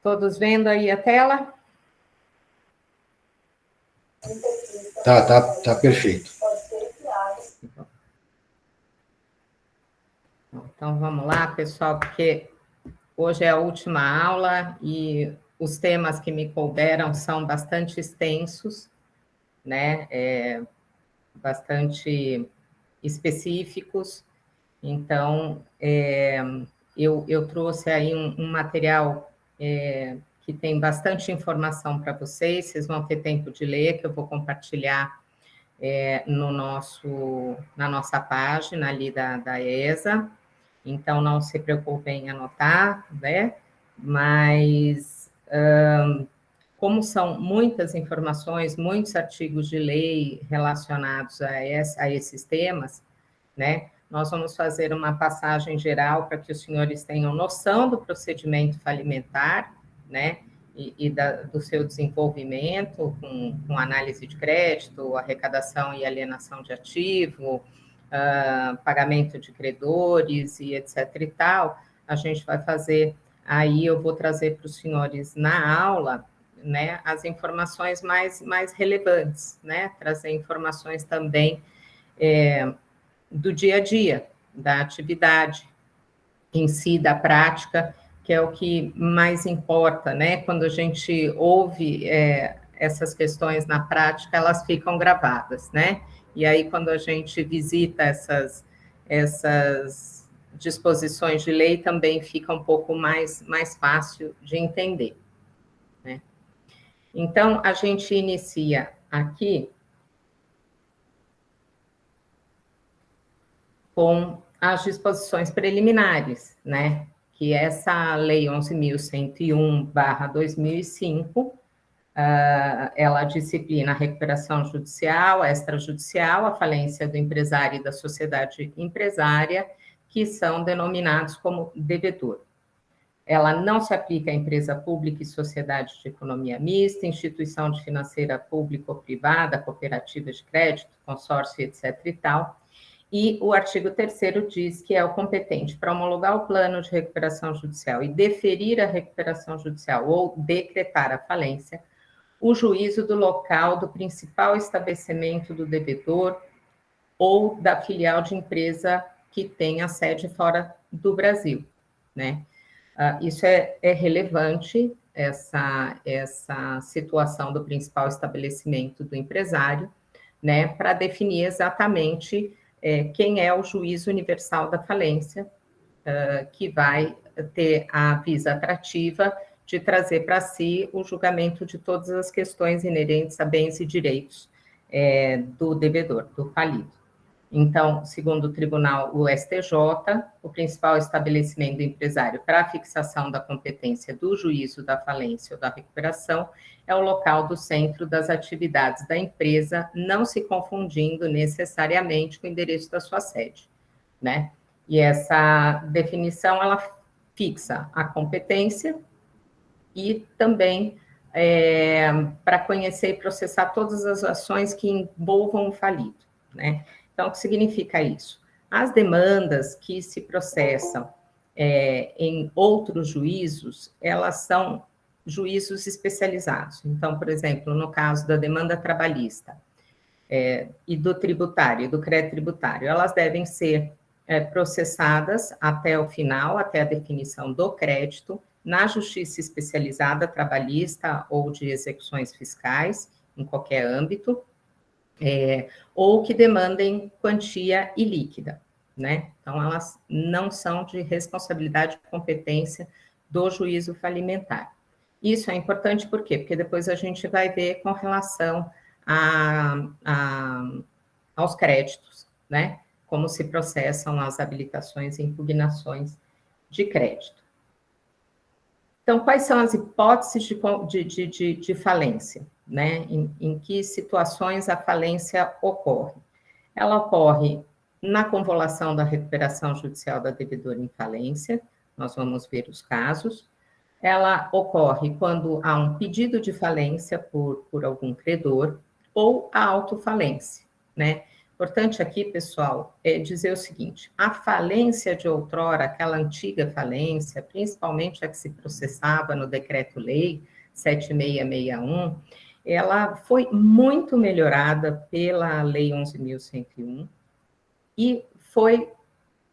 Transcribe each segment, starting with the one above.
Todos vendo aí a tela? Tá perfeito. Então, vamos lá, pessoal, porque hoje é a última aula e os temas que me couberam são bastante extensos, né? Bastante específicos. Então, eu trouxe aí um material que tem bastante informação para vocês. Vocês vão ter tempo de ler, que eu vou compartilhar na nossa página ali da ESA. Então, não se preocupem em anotar, né? Mas, como são muitas informações, muitos artigos de lei relacionados a esses temas, né? Nós vamos fazer uma passagem geral para que os senhores tenham noção do procedimento falimentar, né? Do seu desenvolvimento com análise de crédito, arrecadação e alienação de ativo, pagamento de credores e etc. e tal. A gente vai fazer, aí eu vou trazer para os senhores na aula, né, as informações mais relevantes, né? Trazer informações também do dia a dia, da atividade em si, da prática, que é o que mais importa, né? Quando a gente ouve essas questões na prática, elas ficam gravadas, né? E aí, quando a gente visita essas disposições de lei, também fica um pouco mais fácil de entender, né? Então, a gente inicia aqui com as disposições preliminares, né? Que essa Lei 11.101/2005, ela disciplina a recuperação judicial, extrajudicial, a falência do empresário e da sociedade empresária, que são denominados como devedor. Ela não se aplica à empresa pública e sociedade de economia mista, instituição de financeira pública ou privada, cooperativa de crédito, consórcio, etc. e tal. E o artigo 3º diz que é o competente para homologar o plano de recuperação judicial e deferir a recuperação judicial ou decretar a falência, o juízo do local do principal estabelecimento do devedor ou da filial de empresa que tenha sede fora do Brasil, né? Isso é relevante, essa situação do principal estabelecimento do empresário, né, para definir exatamente quem é o juiz universal da falência, que vai ter a visa atrativa de trazer para si o julgamento de todas as questões inerentes a bens e direitos do devedor, do falido. Então, segundo o tribunal, o STJ, o principal estabelecimento do empresário para a fixação da competência do juízo da falência ou da recuperação é o local do centro das atividades da empresa, não se confundindo necessariamente com o endereço da sua sede, né? E essa definição, ela fixa a competência e também para conhecer e processar todas as ações que envolvam o falido, né? Então, o que significa isso? As demandas que se processam em outros juízos, elas são juízos especializados. Então, por exemplo, no caso da demanda trabalhista e do tributário, do crédito tributário, elas devem ser processadas até o final, até a definição do crédito, na justiça especializada trabalhista ou de execuções fiscais, em qualquer âmbito, ou que demandem quantia ilíquida, né? Então, elas não são de responsabilidade e competência do juízo falimentar. Isso é importante por quê? Porque depois a gente vai ver com relação aos créditos, né? Como se processam as habilitações e impugnações de crédito. Então, quais são as hipóteses de falência, né? Em que situações a falência ocorre? Ela ocorre na convolução da recuperação judicial da devedora em falência, nós vamos ver os casos. Ela ocorre quando há um pedido de falência por algum credor ou a autofalência, né? Importante aqui, pessoal, é dizer o seguinte: a falência de outrora, aquela antiga falência, principalmente a que se processava no Decreto-Lei 7661, ela foi muito melhorada pela Lei 11.101 e foi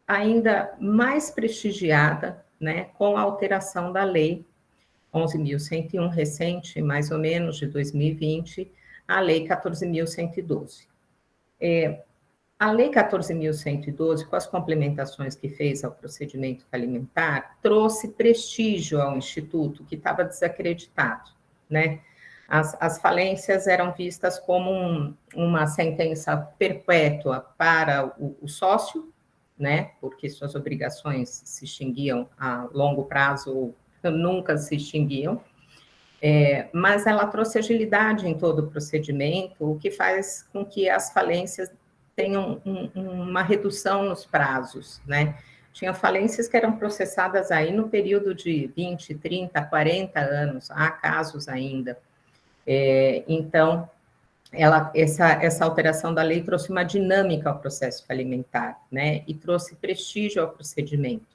ainda mais prestigiada, né, com a alteração da Lei 11.101, recente, mais ou menos, de 2020, a Lei 14.112. A Lei 14.112, com as complementações que fez ao procedimento falimentar, trouxe prestígio ao Instituto, que estava desacreditado, né? As falências eram vistas como uma sentença perpétua para o sócio, né? Porque suas obrigações se extinguiam a longo prazo ou nunca se extinguiam. Mas ela trouxe agilidade em todo o procedimento, o que faz com que as falências tenham uma redução nos prazos, né? Tinha falências que eram processadas aí no período de 20, 30, 40 anos, há casos ainda. Então, essa alteração da lei trouxe uma dinâmica ao processo falimentar, né? E trouxe prestígio ao procedimento.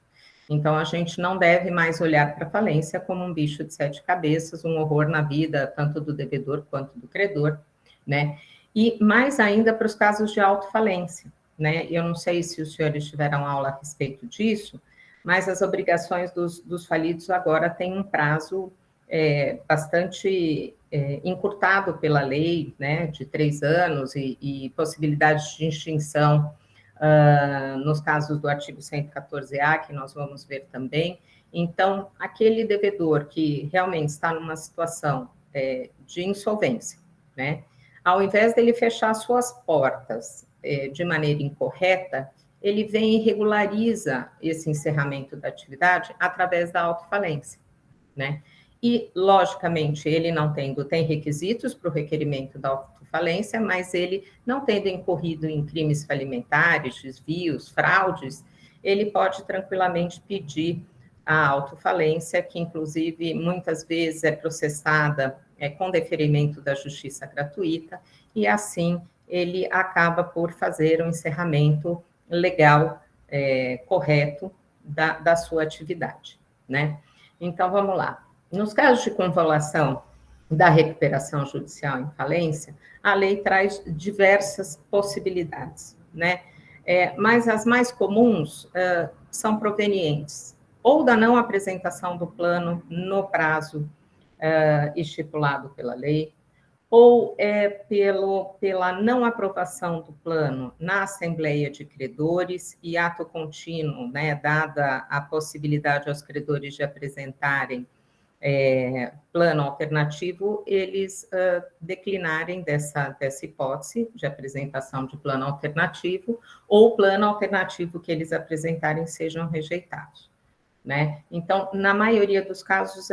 Então, a gente não deve mais olhar para a falência como um bicho de sete cabeças, um horror na vida, tanto do devedor quanto do credor, né? E mais ainda para os casos de autofalência, né? Eu não sei se os senhores tiveram aula a respeito disso, mas as obrigações dos falidos agora têm um prazo bastante encurtado pela lei, né? De 3 anos e possibilidade de extinção nos casos do artigo 114A, que nós vamos ver também. Então, aquele devedor que realmente está numa situação de insolvência, né? Ao invés dele fechar suas portas de maneira incorreta, ele vem e regulariza esse encerramento da atividade através da autofalência, né? E, logicamente, ele não tem requisitos para o requerimento da autofalência, mas ele, não tendo incorrido em crimes falimentares, desvios, fraudes, ele pode tranquilamente pedir a autofalência, que, inclusive, muitas vezes é processada com deferimento da justiça gratuita, e, assim, ele acaba por fazer um encerramento legal, correto, da sua atividade, né? Então, vamos lá. Nos casos de convolução da recuperação judicial em falência, a lei traz diversas possibilidades, né? Mas as mais comuns são provenientes ou da não apresentação do plano no prazo estipulado pela lei, ou pela não aprovação do plano na Assembleia de Credores e ato contínuo, né, dada a possibilidade aos credores de apresentarem plano alternativo, eles declinarem dessa hipótese de apresentação de plano alternativo, ou plano alternativo que eles apresentarem sejam rejeitados, né? Então, na maioria dos casos,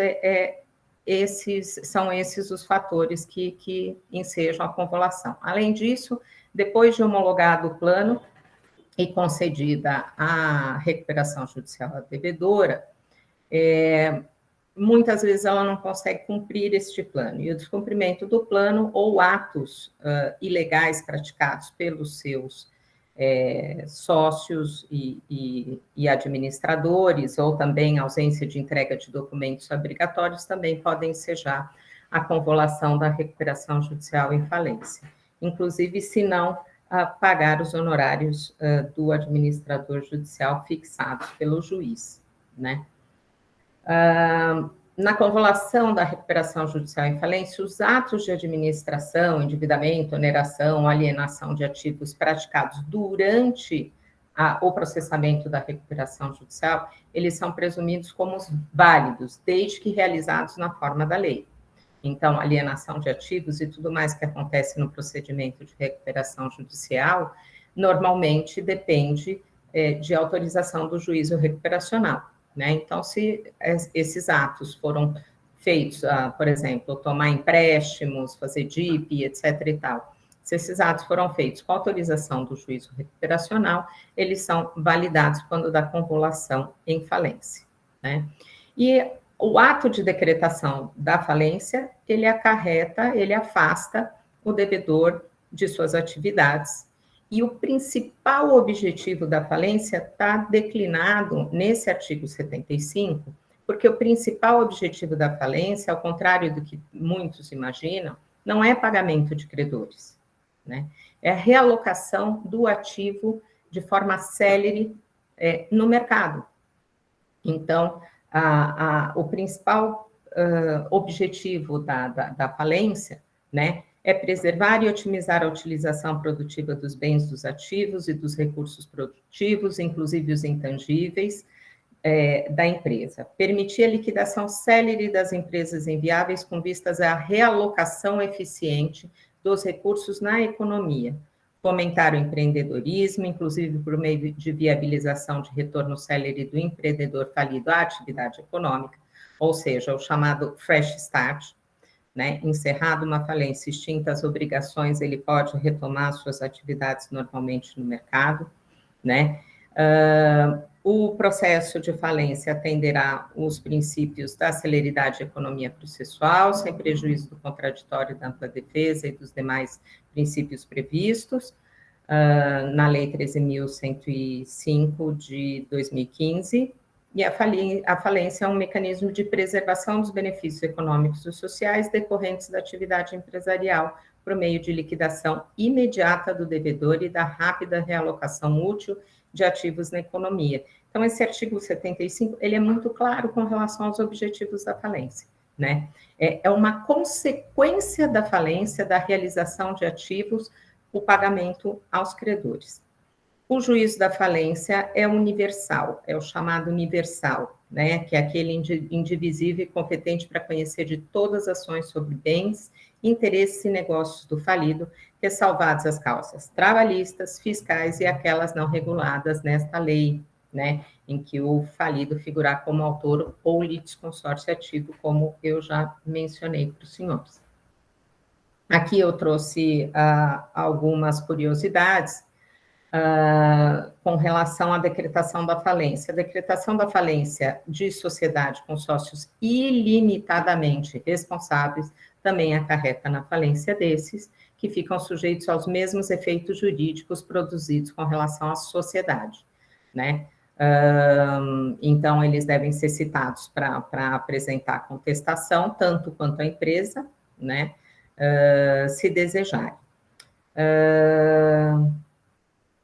são esses os fatores que ensejam a convolução. Além disso, depois de homologado o plano e concedida a recuperação judicial à devedora, muitas vezes ela não consegue cumprir este plano, e o descumprimento do plano ou atos ilegais praticados pelos seus sócios e administradores, ou também ausência de entrega de documentos obrigatórios, também podem ensejar a convolução da recuperação judicial em falência, inclusive se não pagar os honorários do administrador judicial fixados pelo juiz, né? Na convolução da recuperação judicial em falência, os atos de administração, endividamento, oneração, alienação de ativos praticados durante o processamento da recuperação judicial, eles são presumidos como válidos, desde que realizados na forma da lei. Então, alienação de ativos e tudo mais que acontece no procedimento de recuperação judicial, normalmente depende de autorização do juízo recuperacional, né? Então, se esses atos foram feitos, por exemplo, tomar empréstimos, fazer DIP, etc. e tal, se esses atos foram feitos com autorização do juízo recuperacional, eles são validados quando dá convolução em falência, né? E o ato de decretação da falência, ele afasta o devedor de suas atividades E o principal objetivo da falência está declinado nesse artigo 75, porque o principal objetivo da falência, ao contrário do que muitos imaginam, não é pagamento de credores, né? É a realocação do ativo de forma célere no mercado. Então, o principal objetivo da falência, né, é preservar e otimizar a utilização produtiva dos bens dos ativos e dos recursos produtivos, inclusive os intangíveis, da empresa. Permitir a liquidação célere das empresas inviáveis com vistas à realocação eficiente dos recursos na economia. Fomentar o empreendedorismo, inclusive por meio de viabilização de retorno célere do empreendedor falido à atividade econômica, ou seja, o chamado fresh start, né? Encerrado uma falência, extintas as obrigações, ele pode retomar suas atividades normalmente no mercado, né? O processo de falência atenderá os princípios da celeridade e economia processual, sem prejuízo do contraditório, da ampla defesa e dos demais princípios previstos na Lei 13.105 de 2015, e a falência é um mecanismo de preservação dos benefícios econômicos e sociais decorrentes da atividade empresarial por meio de liquidação imediata do devedor e da rápida realocação útil de ativos na economia. Então, esse artigo 75, ele é muito claro com relação aos objetivos da falência, né? É uma consequência da falência, da realização de ativos, o pagamento aos credores. O juízo da falência é universal, é o chamado universal, né? Que é aquele indivisível e competente para conhecer de todas as ações sobre bens, interesses e negócios do falido, ressalvadas as causas trabalhistas, fiscais e aquelas não reguladas nesta lei, né? Em que o falido figurar como autor ou litisconsórcio ativo, como eu já mencionei para os senhores. Aqui eu trouxe algumas curiosidades com relação à decretação da falência. A decretação da falência de sociedade com sócios ilimitadamente responsáveis também acarreta na falência desses, que ficam sujeitos aos mesmos efeitos jurídicos produzidos com relação à sociedade, né? Então, eles devem ser citados para apresentar contestação, tanto quanto a empresa, né? Se desejarem.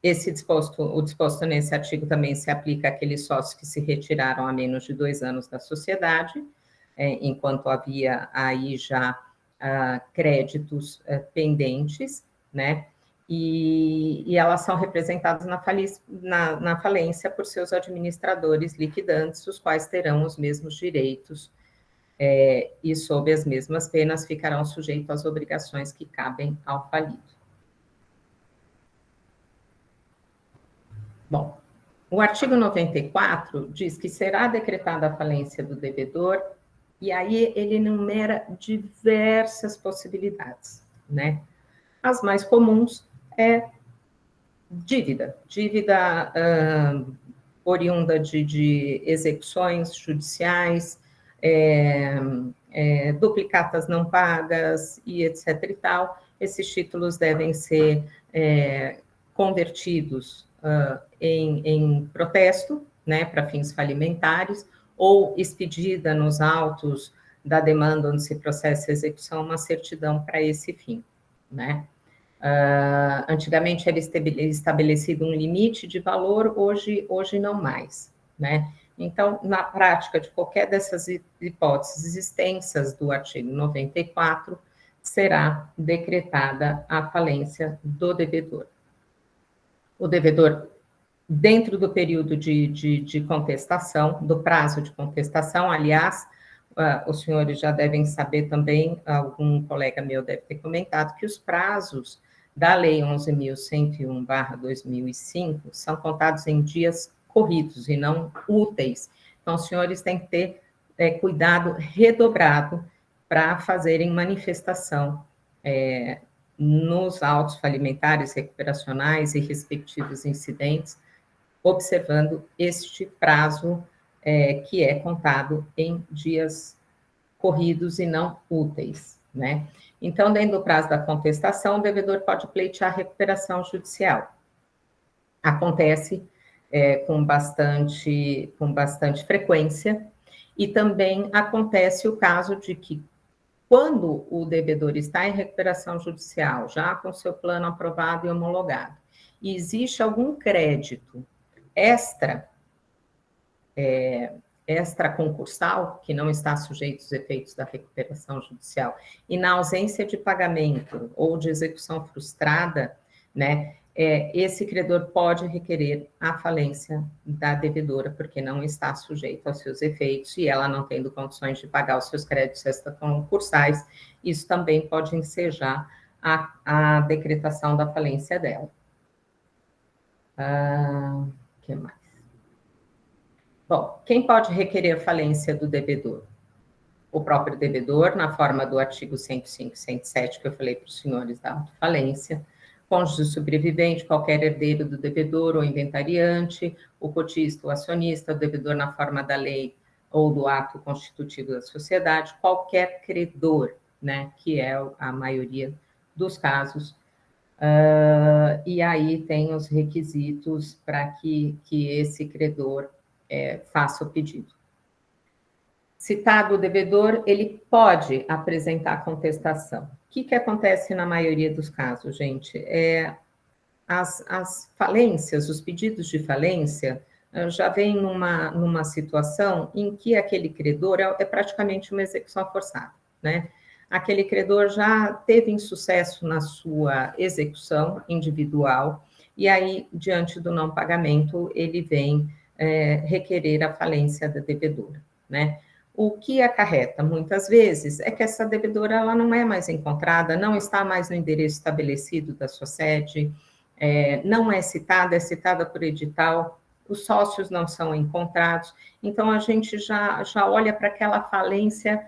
O disposto nesse artigo também se aplica àqueles sócios que se retiraram há menos de 2 anos da sociedade, enquanto havia aí já créditos pendentes, né? E elas são representadas na falência por seus administradores liquidantes, os quais terão os mesmos direitos e, sob as mesmas penas, ficarão sujeitos às obrigações que cabem ao falido. Bom, o artigo 94 diz que será decretada a falência do devedor, e aí ele enumera diversas possibilidades, né? As mais comuns é dívida oriunda de execuções judiciais, duplicatas não pagas e etc. e tal. Esses títulos devem ser convertidos em protesto, né, para fins falimentares, ou expedida nos autos da demanda onde se processa a execução, uma certidão para esse fim, né? Antigamente era estabelecido um limite de valor, hoje não mais, né? Então, na prática de qualquer dessas hipóteses extensas do artigo 94, será decretada a falência do devedor. O devedor, dentro do período de contestação, do prazo de contestação, aliás, os senhores já devem saber também, algum colega meu deve ter comentado, que os prazos da Lei 11.101/2005 são contados em dias corridos e não úteis. Então, os senhores têm que ter cuidado redobrado para fazerem manifestação nos autos falimentares, recuperacionais e respectivos incidentes, observando este prazo que é contado em dias corridos e não úteis, né? Então, dentro do prazo da contestação, o devedor pode pleitear recuperação judicial. Acontece com bastante frequência, e também acontece o caso de que, quando o devedor está em recuperação judicial, já com seu plano aprovado e homologado, e existe algum crédito extra concursal, que não está sujeito aos efeitos da recuperação judicial, e na ausência de pagamento ou de execução frustrada, né, esse credor pode requerer a falência da devedora, porque não está sujeito aos seus efeitos, e ela não tendo condições de pagar os seus créditos extraconcursais, isso também pode ensejar a decretação da falência dela. Que mais? Bom, quem pode requerer a falência do devedor? O próprio devedor, na forma do artigo 105 e 107, que eu falei para os senhores da autofalência, cônjuge sobrevivente, qualquer herdeiro do devedor ou inventariante, o cotista, o acionista, o devedor na forma da lei ou do ato constitutivo da sociedade, qualquer credor, né, que é a maioria dos casos. E aí tem os requisitos para que esse credor faça o pedido. Citado o devedor, ele pode apresentar contestação. O que acontece na maioria dos casos, gente? As falências, os pedidos de falência, já vem numa situação em que aquele credor é praticamente uma execução forçada, né? Aquele credor já teve insucesso na sua execução individual, e aí, diante do não pagamento, ele vem requerer a falência da devedora, né? O que acarreta, muitas vezes, é que essa devedora ela não é mais encontrada, não está mais no endereço estabelecido da sua sede, não é citada por edital, os sócios não são encontrados, então a gente já olha para aquela falência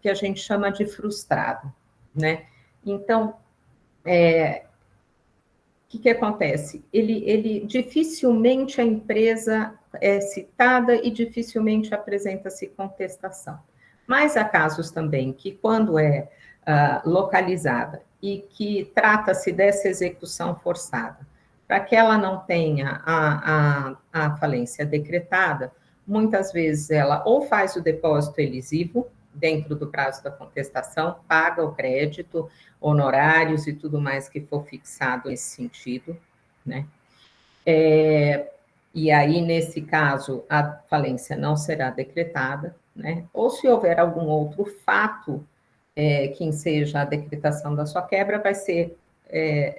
que a gente chama de frustrado, né? Então, o que acontece? Ele dificilmente a empresa é citada e dificilmente apresenta-se contestação. Mas há casos também que, quando localizada e que trata-se dessa execução forçada, para que ela não tenha a falência decretada, muitas vezes ela ou faz o depósito elisivo dentro do prazo da contestação, paga o crédito, honorários e tudo mais que for fixado nesse sentido, né? E aí, nesse caso, a falência não será decretada, né? Ou se houver algum outro fato que enseja a decretação da sua quebra, vai ser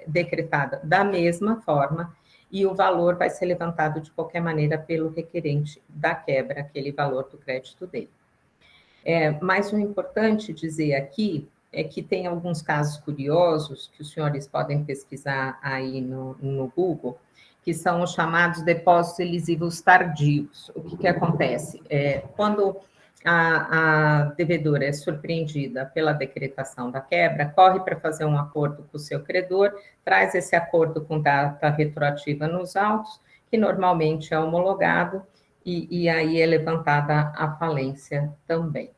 decretada da mesma forma, e o valor vai ser levantado de qualquer maneira pelo requerente da quebra, aquele valor do crédito dele. Mas o importante dizer aqui é que tem alguns casos curiosos que os senhores podem pesquisar aí no Google, que são os chamados depósitos elisivos tardios. O que acontece? Quando a devedora é surpreendida pela decretação da quebra, corre para fazer um acordo com o seu credor, traz esse acordo com data retroativa nos autos, que normalmente é homologado, e aí é levantada a falência também.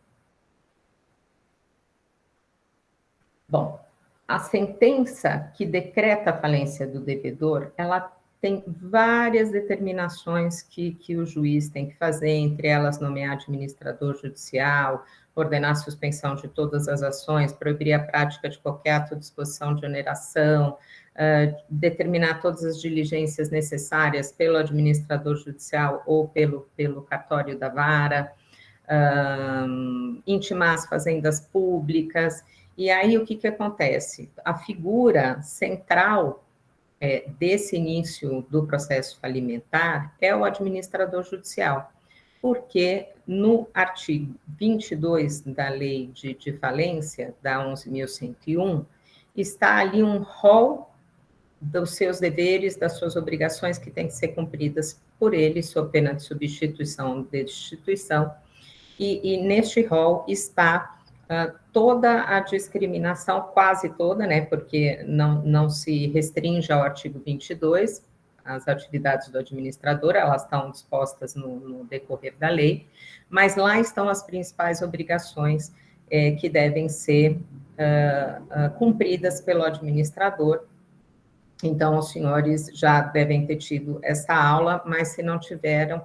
Bom, a sentença que decreta a falência do devedor, ela tem várias determinações que o juiz tem que fazer, entre elas nomear administrador judicial, ordenar a suspensão de todas as ações, proibir a prática de qualquer ato de disposição de oneração, determinar todas as diligências necessárias pelo administrador judicial ou pelo cartório da vara, intimar as fazendas públicas. E aí, o que acontece? A figura central desse início do processo falimentar é o administrador judicial, porque no artigo 22 da Lei de Falência, da 11.101, está ali um rol dos seus deveres, das suas obrigações que têm que ser cumpridas por ele, sob pena de substituição ou destituição, e neste rol está toda a discriminação, quase toda, né, porque não se restringe ao artigo 22, as atividades do administrador, elas estão dispostas no decorrer da lei, mas lá estão as principais obrigações que devem ser cumpridas pelo administrador. Então, os senhores já devem ter tido essa aula, mas se não tiveram,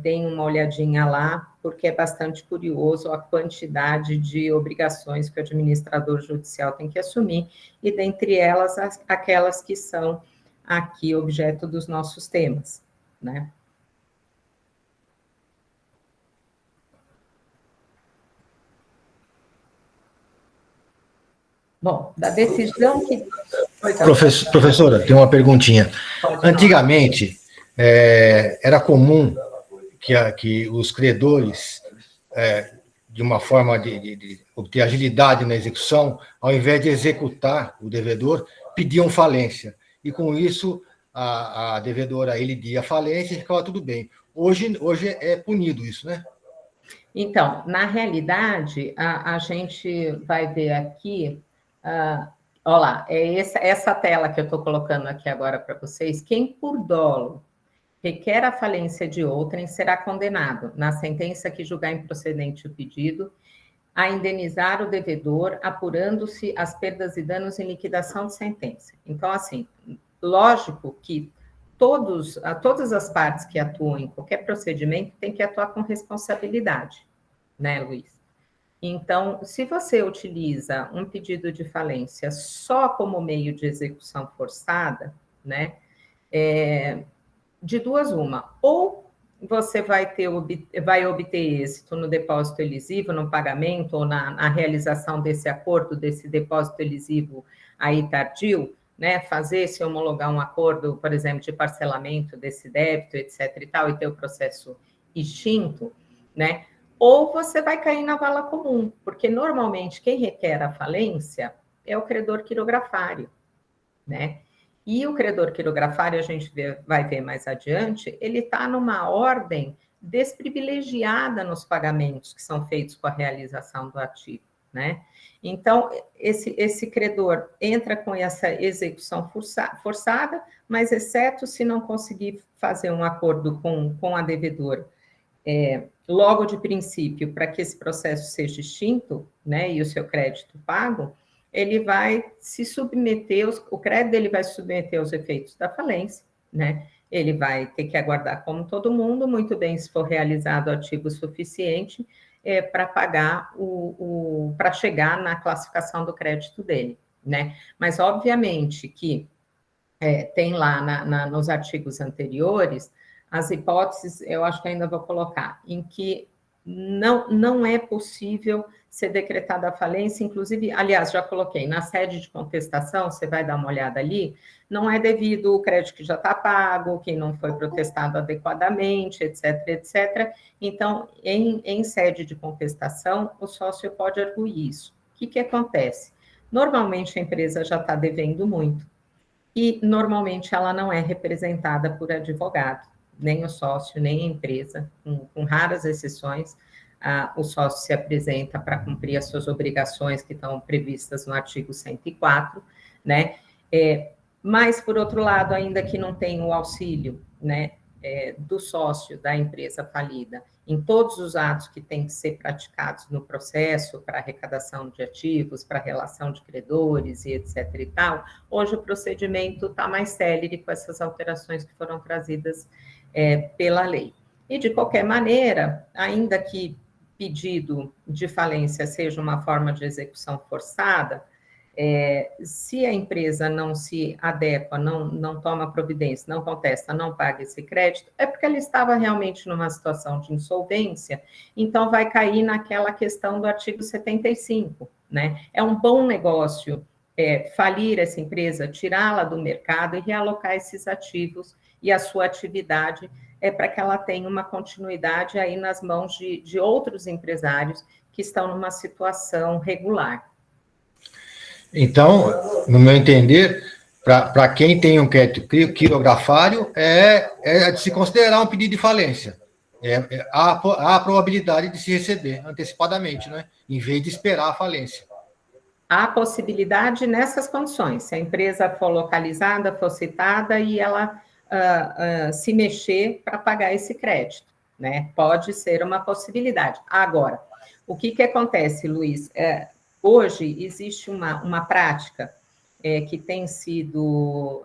deem uma olhadinha lá, porque é bastante curioso a quantidade de obrigações que o administrador judicial tem que assumir, e dentre elas, aquelas que são aqui objeto dos nossos temas, né? Bom, da decisão que... Professora, tem uma perguntinha. Antigamente, era comum que os credores, de uma forma de obter agilidade na execução, ao invés de executar o devedor, pediam falência. E, com isso, a devedora elidia a falência e ficava tudo bem. Hoje é punido isso, né? Então, na realidade, a gente vai ver aqui... olha lá, é essa tela que eu estou colocando aqui agora para vocês. Quem por dolo requer a falência de outrem será condenado, na sentença que julgar improcedente o pedido, a indenizar o devedor, apurando-se as perdas e danos em liquidação de sentença. Então, assim, lógico que todas as partes que atuam em qualquer procedimento têm que atuar com responsabilidade, né, Luiz? Então, se você utiliza um pedido de falência só como meio de execução forçada, né, de duas uma, ou você vai obter êxito no depósito elisivo, no pagamento, ou na realização desse acordo, desse depósito elisivo aí tardio, né, fazer, se homologar um acordo, por exemplo, de parcelamento desse débito, etc. e tal, e ter o processo extinto, né, ou você vai cair na vala comum, porque normalmente quem requer a falência é o credor quirografário, né? E o credor quirografário, a gente vai ver mais adiante, ele está numa ordem desprivilegiada nos pagamentos que são feitos com a realização do ativo, né? Então, esse credor entra com essa execução forçada, mas exceto se não conseguir fazer um acordo com a devedora, logo de princípio, para que esse processo seja extinto, né, e o seu crédito pago, ele vai se submeter, o crédito dele vai se submeter aos efeitos da falência, né? Ele vai ter que aguardar, como todo mundo, muito bem, se for realizado ativo suficiente para pagar para chegar na classificação do crédito dele, né? Mas, obviamente, que tem lá nos artigos anteriores as hipóteses, eu acho que ainda vou colocar, em que não é possível ser decretada a falência, inclusive, aliás, já coloquei, na sede de contestação, você vai dar uma olhada ali, não é devido o crédito que já está pago, que não foi protestado adequadamente, etc., etc. Então, em sede de contestação, o sócio pode arguir isso. O que acontece? Normalmente, a empresa já está devendo muito, e normalmente ela não é representada por advogado, nem o sócio, nem a empresa, com raras exceções, o sócio se apresenta para cumprir as suas obrigações que estão previstas no artigo 104, né? Mas, por outro lado, ainda que não tenha o auxílio, né, do sócio da empresa falida, em todos os atos que têm que ser praticados no processo para arrecadação de ativos, para relação de credores e etc. e tal, hoje o procedimento está mais célere com essas alterações que foram trazidas pela lei. E, de qualquer maneira, ainda que pedido de falência seja uma forma de execução forçada, se a empresa não se adequa, não toma providência, não contesta, não paga esse crédito, é porque ela estava realmente numa situação de insolvência, então vai cair naquela questão do artigo 75, né? É um bom negócio falir essa empresa, tirá-la do mercado e realocar esses ativos e a sua atividade para que ela tenha uma continuidade aí nas mãos de outros empresários que estão numa situação regular. Então, no meu entender, para quem tem um crédito quirografário, é de se considerar um pedido de falência. Há a probabilidade de se receber antecipadamente, né? Em vez de esperar a falência. Há possibilidade nessas condições, se a empresa for localizada, for citada e ela se mexer para pagar esse crédito, né? Pode ser uma possibilidade. Agora, O que acontece, Luiz? Hoje existe uma prática que tem sido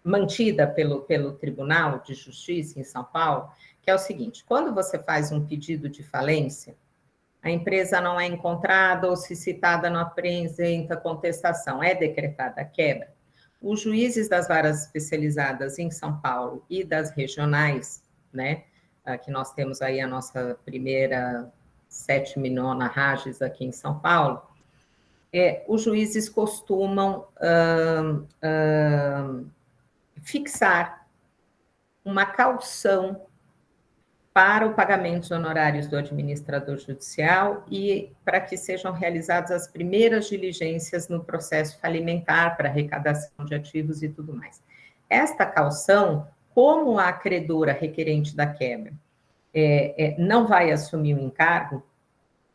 mantida pelo Tribunal de Justiça em São Paulo, que é o seguinte: quando você faz um pedido de falência, a empresa não é encontrada ou, se citada, não apresenta contestação, é decretada a quebra. Os juízes das varas especializadas em São Paulo e das regionais, né, que nós temos aí a nossa primeira 7ª Rages aqui em São Paulo, os juízes costumam fixar uma caução para o pagamento dos honorários do administrador judicial e para que sejam realizadas as primeiras diligências no processo falimentar para arrecadação de ativos e tudo mais. Esta caução, como a credora requerente da quebra não vai assumir o encargo,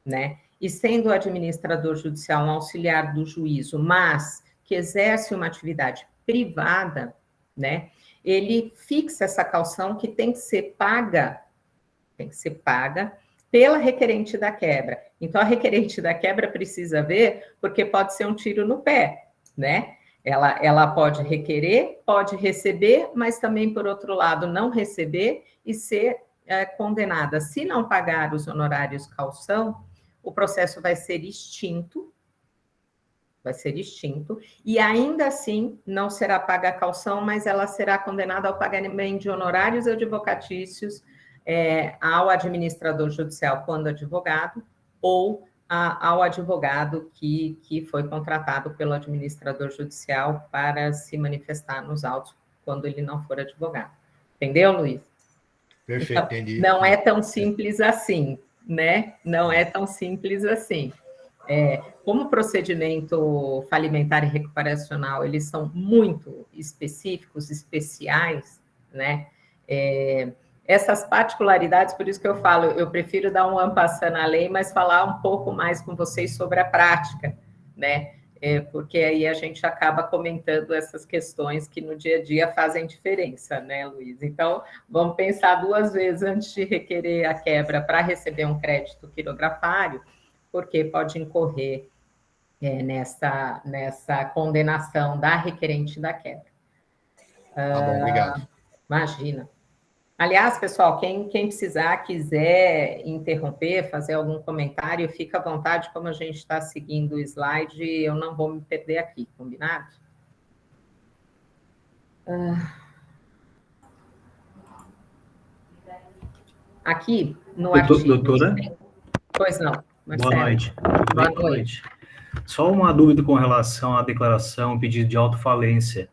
né, e sendo o administrador judicial um auxiliar do juízo, mas que exerce uma atividade privada, né, ele fixa essa caução que tem que ser paga pela requerente da quebra. Então, a requerente da quebra precisa ver, porque pode ser um tiro no pé, né? Ela pode requerer, pode receber, mas também, por outro lado, não receber e ser condenada. Se não pagar os honorários caução, o processo vai ser extinto, e ainda assim não será paga a caução, mas ela será condenada ao pagamento de honorários advocatícios ao administrador judicial quando advogado, ou ao advogado que foi contratado pelo administrador judicial para se manifestar nos autos quando ele não for advogado. Entendeu, Luiz? Perfeito, então, entendi. Não é tão simples assim, né? Não é tão simples assim. Como o procedimento falimentar e recuperacional, eles são muito específicos, especiais, né? Essas particularidades, por isso que eu falo, eu prefiro dar um ampassã na lei, mas falar um pouco mais com vocês sobre a prática, né? Porque aí a gente acaba comentando essas questões que no dia a dia fazem diferença, né, Luiz? Então, vamos pensar 2 vezes antes de requerer a quebra para receber um crédito quirografário, porque pode incorrer nessa condenação da requerente da quebra. Tá bom, obrigado. Imagina. Aliás, pessoal, quem precisar, quiser interromper, fazer algum comentário, fica à vontade, como a gente está seguindo o slide, eu não vou me perder aqui, combinado? Aqui, no artigo... Doutora? Pois não, Marcelo. Boa noite. Tudo bem? Boa noite. Só uma dúvida com relação à declaração, pedido de autofalência.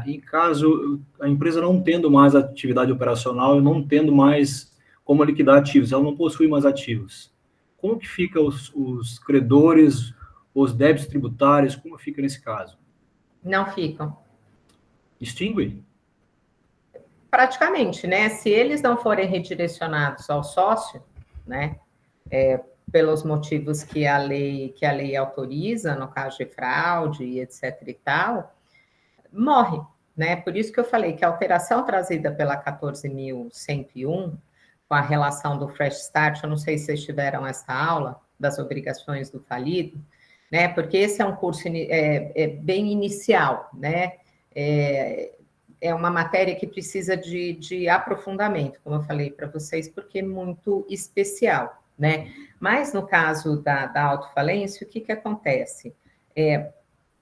Em caso a empresa não tendo mais atividade operacional e não tendo mais como liquidar ativos, ela não possui mais ativos, como que fica os credores, os débitos tributários, como fica nesse caso? Não ficam. Extingue? Praticamente, né? Se eles não forem redirecionados ao sócio, né? Pelos motivos que a lei autoriza, no caso de fraude e etc e tal, morre, né? Por isso que eu falei que a alteração trazida pela 14.101, com a relação do Fresh Start, eu não sei se vocês tiveram essa aula, das obrigações do falido, né? Porque esse é um curso bem inicial, né? É uma matéria que precisa de aprofundamento, como eu falei para vocês, porque é muito especial, né? Mas no caso da autofalência, o que acontece?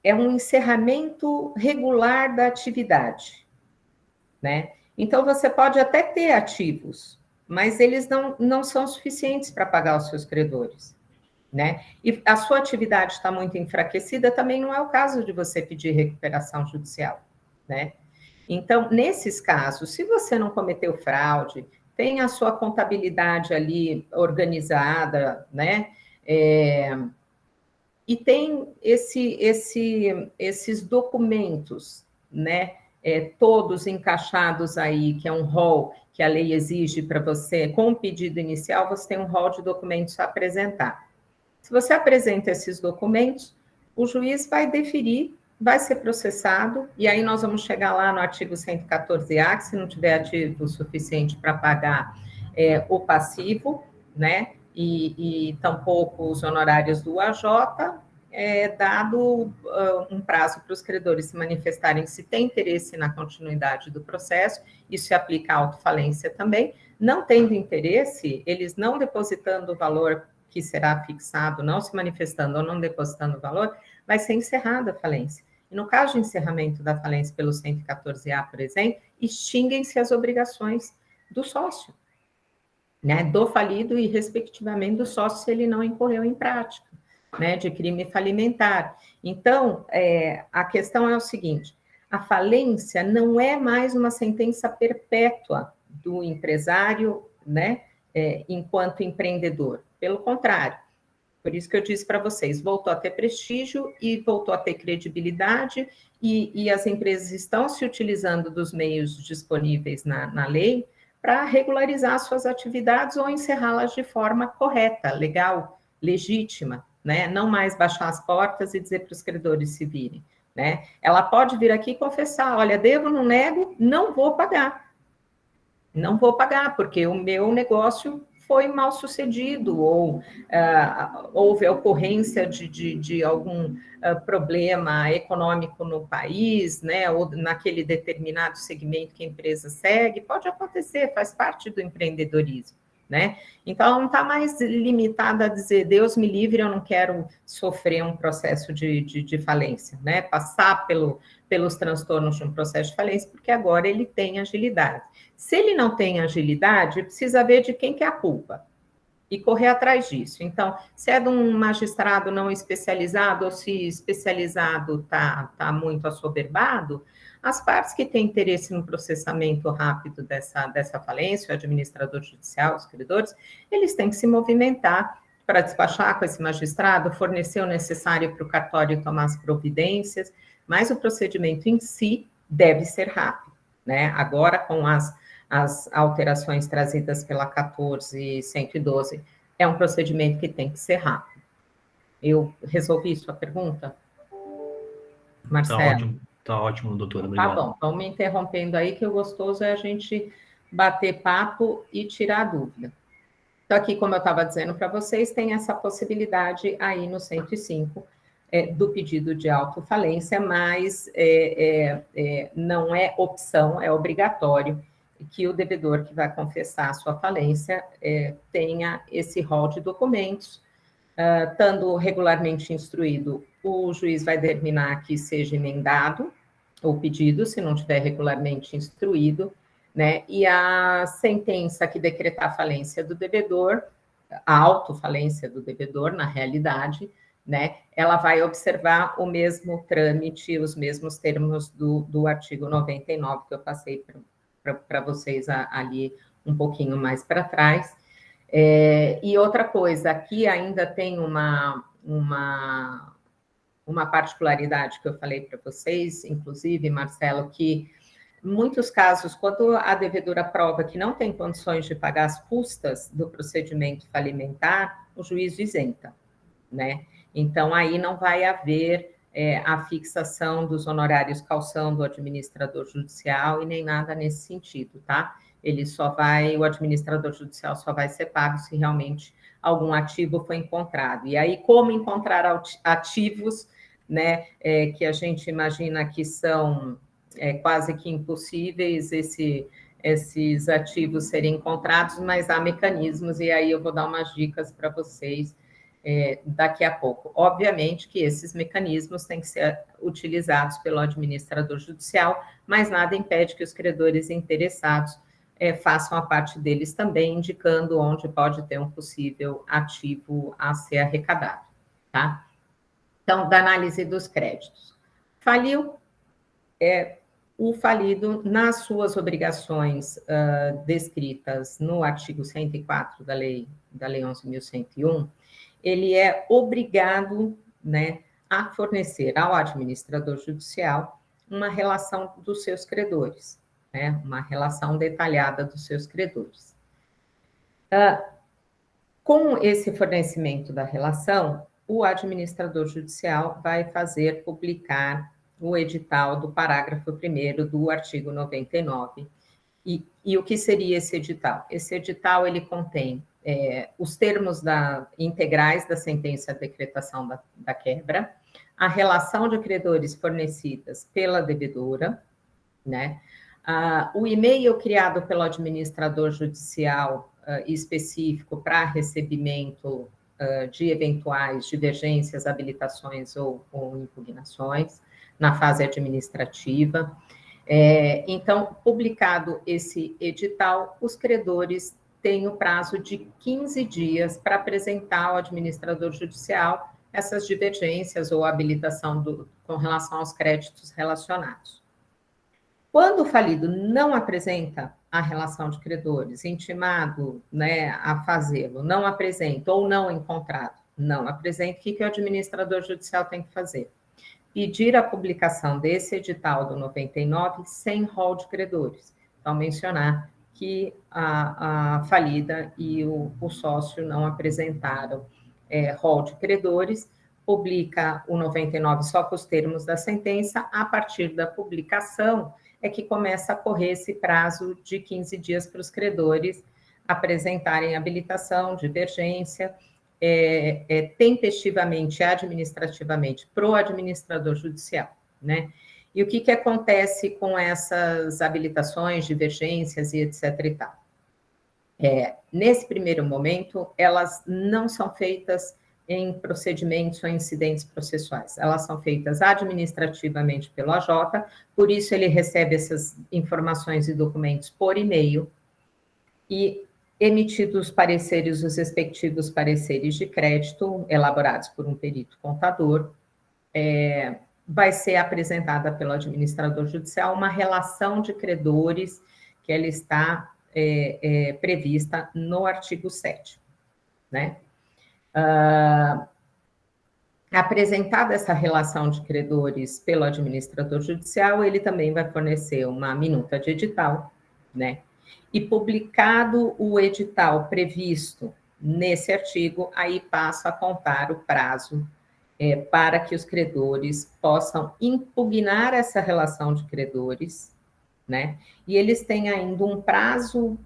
É um encerramento regular da atividade, né? Então, você pode até ter ativos, mas eles não são suficientes para pagar os seus credores, né? E a sua atividade está muito enfraquecida, também não é o caso de você pedir recuperação judicial, né? Então, nesses casos, se você não cometeu fraude, tem a sua contabilidade ali organizada, né? E tem esses documentos, né? Todos encaixados aí, que é um rol que a lei exige para você, com o pedido inicial, você tem um rol de documentos a apresentar. Se você apresenta esses documentos, o juiz vai deferir, vai ser processado, e aí nós vamos chegar lá no artigo 114A, que se não tiver ativo suficiente para pagar, o passivo, né, e tampouco os honorários do AJ, dado um prazo para os credores se manifestarem se tem interesse na continuidade do processo, isso se aplica à autofalência também. Não tendo interesse, eles não depositando o valor que será fixado, não se manifestando ou não depositando o valor, vai ser encerrada a falência. E no caso de encerramento da falência pelo 114A, por exemplo, extinguem-se as obrigações do sócio, né, do falido e, respectivamente, do sócio, se ele não incorreu em prática, né, de crime falimentar. Então, a questão é o seguinte: a falência não é mais uma sentença perpétua do empresário, né, enquanto empreendedor. Pelo contrário, por isso que eu disse para vocês, voltou a ter prestígio e voltou a ter credibilidade, e as empresas estão se utilizando dos meios disponíveis na lei para regularizar suas atividades ou encerrá-las de forma correta, legal, legítima, né? Não mais baixar as portas e dizer para os credores se virem, né? Ela pode vir aqui e confessar: olha, devo, não nego, não vou pagar. Não vou pagar, porque o meu negócio foi mal sucedido, ou houve a ocorrência de algum problema econômico no país, né, ou naquele determinado segmento que a empresa segue, pode acontecer, faz parte do empreendedorismo, né? Então, ela não está mais limitada a dizer: Deus me livre, eu não quero sofrer um processo de falência, né? Passar pelos transtornos de um processo de falência, porque agora ele tem agilidade. Se ele não tem agilidade, precisa ver de quem que é a culpa e correr atrás disso. Então, se é de um magistrado não especializado, ou se especializado está muito assoberbado, as partes que têm interesse no processamento rápido dessa falência, o administrador judicial, os credores, eles têm que se movimentar para despachar com esse magistrado, fornecer o necessário para o cartório tomar as providências, mas o procedimento em si deve ser rápido, né? Agora, com as alterações trazidas pela 14.112, é um procedimento que tem que ser rápido. Eu resolvi sua pergunta, Marcelo? Tá ótimo, doutora, obrigado. Tá bom, vão me interrompendo aí, que o gostoso é a gente bater papo e tirar dúvida. Então, aqui, como eu estava dizendo para vocês, tem essa possibilidade aí no 105 do pedido de autofalência, mas não é opção, é obrigatório que o devedor que vai confessar a sua falência tenha esse rol de documentos. Estando regularmente instruído, o juiz vai determinar que seja emendado o pedido, se não tiver regularmente instruído, né? E a sentença que decretar a falência do devedor, a autofalência do devedor, na realidade, né? Ela vai observar o mesmo trâmite, os mesmos termos do artigo 99, que eu passei para vocês ali um pouquinho mais para trás. E outra coisa, aqui ainda tem uma particularidade que eu falei para vocês, inclusive, Marcelo, que em muitos casos, quando a devedora prova que não tem condições de pagar as custas do procedimento falimentar, o juiz isenta, né? Então, aí não vai haver a fixação dos honorários calção do administrador judicial e nem nada nesse sentido, tá? O administrador judicial só vai ser pago se realmente algum ativo foi encontrado. E aí, como encontrar ativos, né, que a gente imagina que são quase que impossíveis esses ativos serem encontrados, mas há mecanismos, e aí eu vou dar umas dicas para vocês daqui a pouco. Obviamente que esses mecanismos têm que ser utilizados pelo administrador judicial, mas nada impede que os credores interessados façam a parte deles também, indicando onde pode ter um possível ativo a ser arrecadado, tá? Então, da análise dos créditos. Faliu, o falido, nas suas obrigações descritas no artigo 104 da Lei 11.101, ele é obrigado, né, a fornecer ao administrador judicial uma relação dos seus credores, né, uma relação detalhada dos seus credores. Com esse fornecimento da relação, o administrador judicial vai fazer publicar o edital do parágrafo 1º do artigo 99, E o que seria esse edital? Esse edital, ele contém os termos integrais da sentença de decretação da quebra, a relação de credores fornecidas pela devedora, né? O e-mail criado pelo administrador judicial específico para recebimento de eventuais divergências, habilitações ou impugnações na fase administrativa. Então, publicado esse edital, os credores têm o prazo de 15 dias para apresentar ao administrador judicial essas divergências ou habilitação com relação aos créditos relacionados. Quando o falido não apresenta a relação de credores, intimado, né, a fazê-lo, não apresenta ou não encontrado, não apresenta, o que o administrador judicial tem que fazer? Pedir a publicação desse edital do 99 sem rol de credores. Então, mencionar que a falida e o sócio não apresentaram rol de credores, publica o 99 só com os termos da sentença, a partir da publicação é que começa a correr esse prazo de 15 dias para os credores apresentarem habilitação, divergência, tempestivamente, administrativamente, para o administrador judicial, né? E o que acontece com essas habilitações, divergências e etc. e tal? Nesse primeiro momento, elas não são feitas em procedimentos ou incidentes processuais, elas são feitas administrativamente pelo AJ, por isso ele recebe essas informações e documentos por e-mail, e emitidos pareceres, os respectivos pareceres de crédito, elaborados por um perito contador, vai ser apresentada pelo administrador judicial uma relação de credores que ela está prevista no artigo 7º, né? Apresentada essa relação de credores pelo administrador judicial, ele também vai fornecer uma minuta de edital, né? E publicado o edital previsto nesse artigo, aí passa a contar o prazo para que os credores possam impugnar essa relação de credores, né? E eles têm ainda um prazo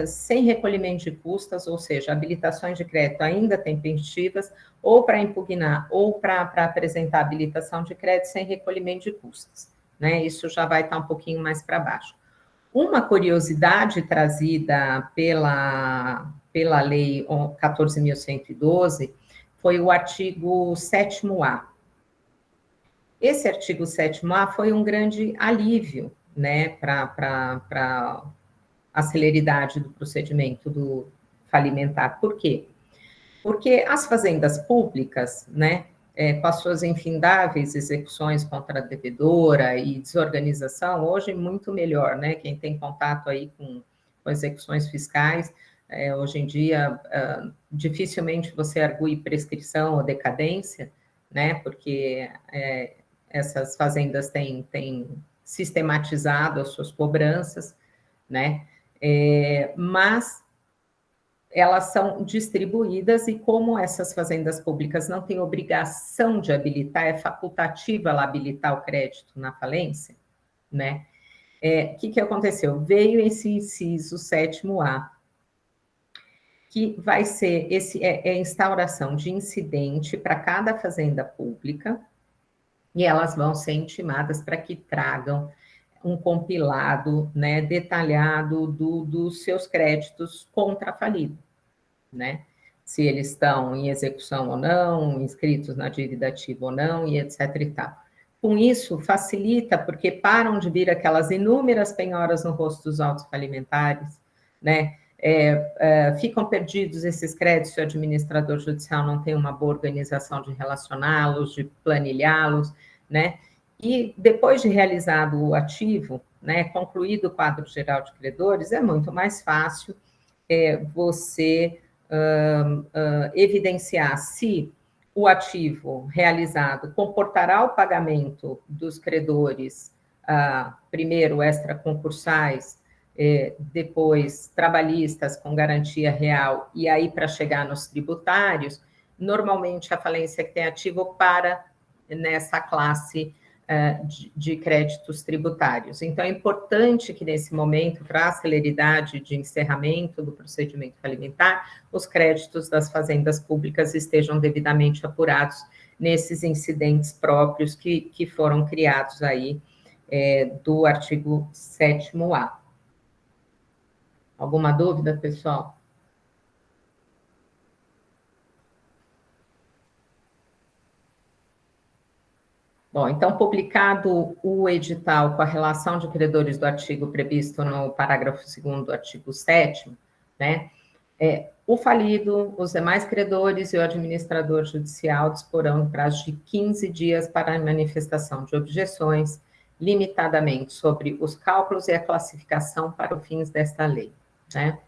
sem recolhimento de custas, ou seja, habilitações de crédito ainda tempestivas, ou para impugnar, ou para apresentar habilitação de crédito sem recolhimento de custas, né? Isso já vai estar um pouquinho mais para baixo. Uma curiosidade trazida pela Lei 14.112 foi o artigo 7º-A. Esse artigo 7º-A foi um grande alívio, né, para a celeridade do procedimento do falimentar. Por quê? Porque as fazendas públicas, né, com as suas infindáveis execuções contra a devedora e desorganização, hoje muito melhor, né? Quem tem contato aí com execuções fiscais, hoje em dia, dificilmente você argue prescrição ou decadência, né? Porque essas fazendas têm sistematizado as suas cobranças, né? Mas elas são distribuídas e como essas fazendas públicas não têm obrigação de habilitar, é facultativa ela habilitar o crédito na falência, né? O que aconteceu? Veio esse inciso 7º-A, que vai ser a instauração de incidente para cada fazenda pública, e elas vão ser intimadas para que tragam um compilado, né, detalhado dos seus créditos contra a falida, né? Se eles estão em execução ou não, inscritos na dívida ativa ou não, e etc. e tal. Com isso, facilita, porque param de vir aquelas inúmeras penhoras no rosto dos autos falimentares, né? Ficam perdidos esses créditos se o administrador judicial não tem uma boa organização de relacioná-los, de planilhá-los, né? E depois de realizado o ativo, né, concluído o quadro geral de credores, é muito mais fácil você evidenciar se o ativo realizado comportará o pagamento dos credores, primeiro extraconcursais, depois trabalhistas com garantia real, e aí para chegar nos tributários, normalmente a falência que tem ativo para nessa classe de créditos tributários. Então, é importante que, nesse momento, para a celeridade de encerramento do procedimento falimentar, os créditos das fazendas públicas estejam devidamente apurados nesses incidentes próprios que foram criados aí do artigo 7º-A. Alguma dúvida, pessoal? Bom, então, publicado o edital com a relação de credores do artigo previsto no parágrafo 2º do artigo 7º, né, o falido, os demais credores e o administrador judicial disporão no prazo de 15 dias para a manifestação de objeções, limitadamente sobre os cálculos e a classificação para os fins desta lei, né.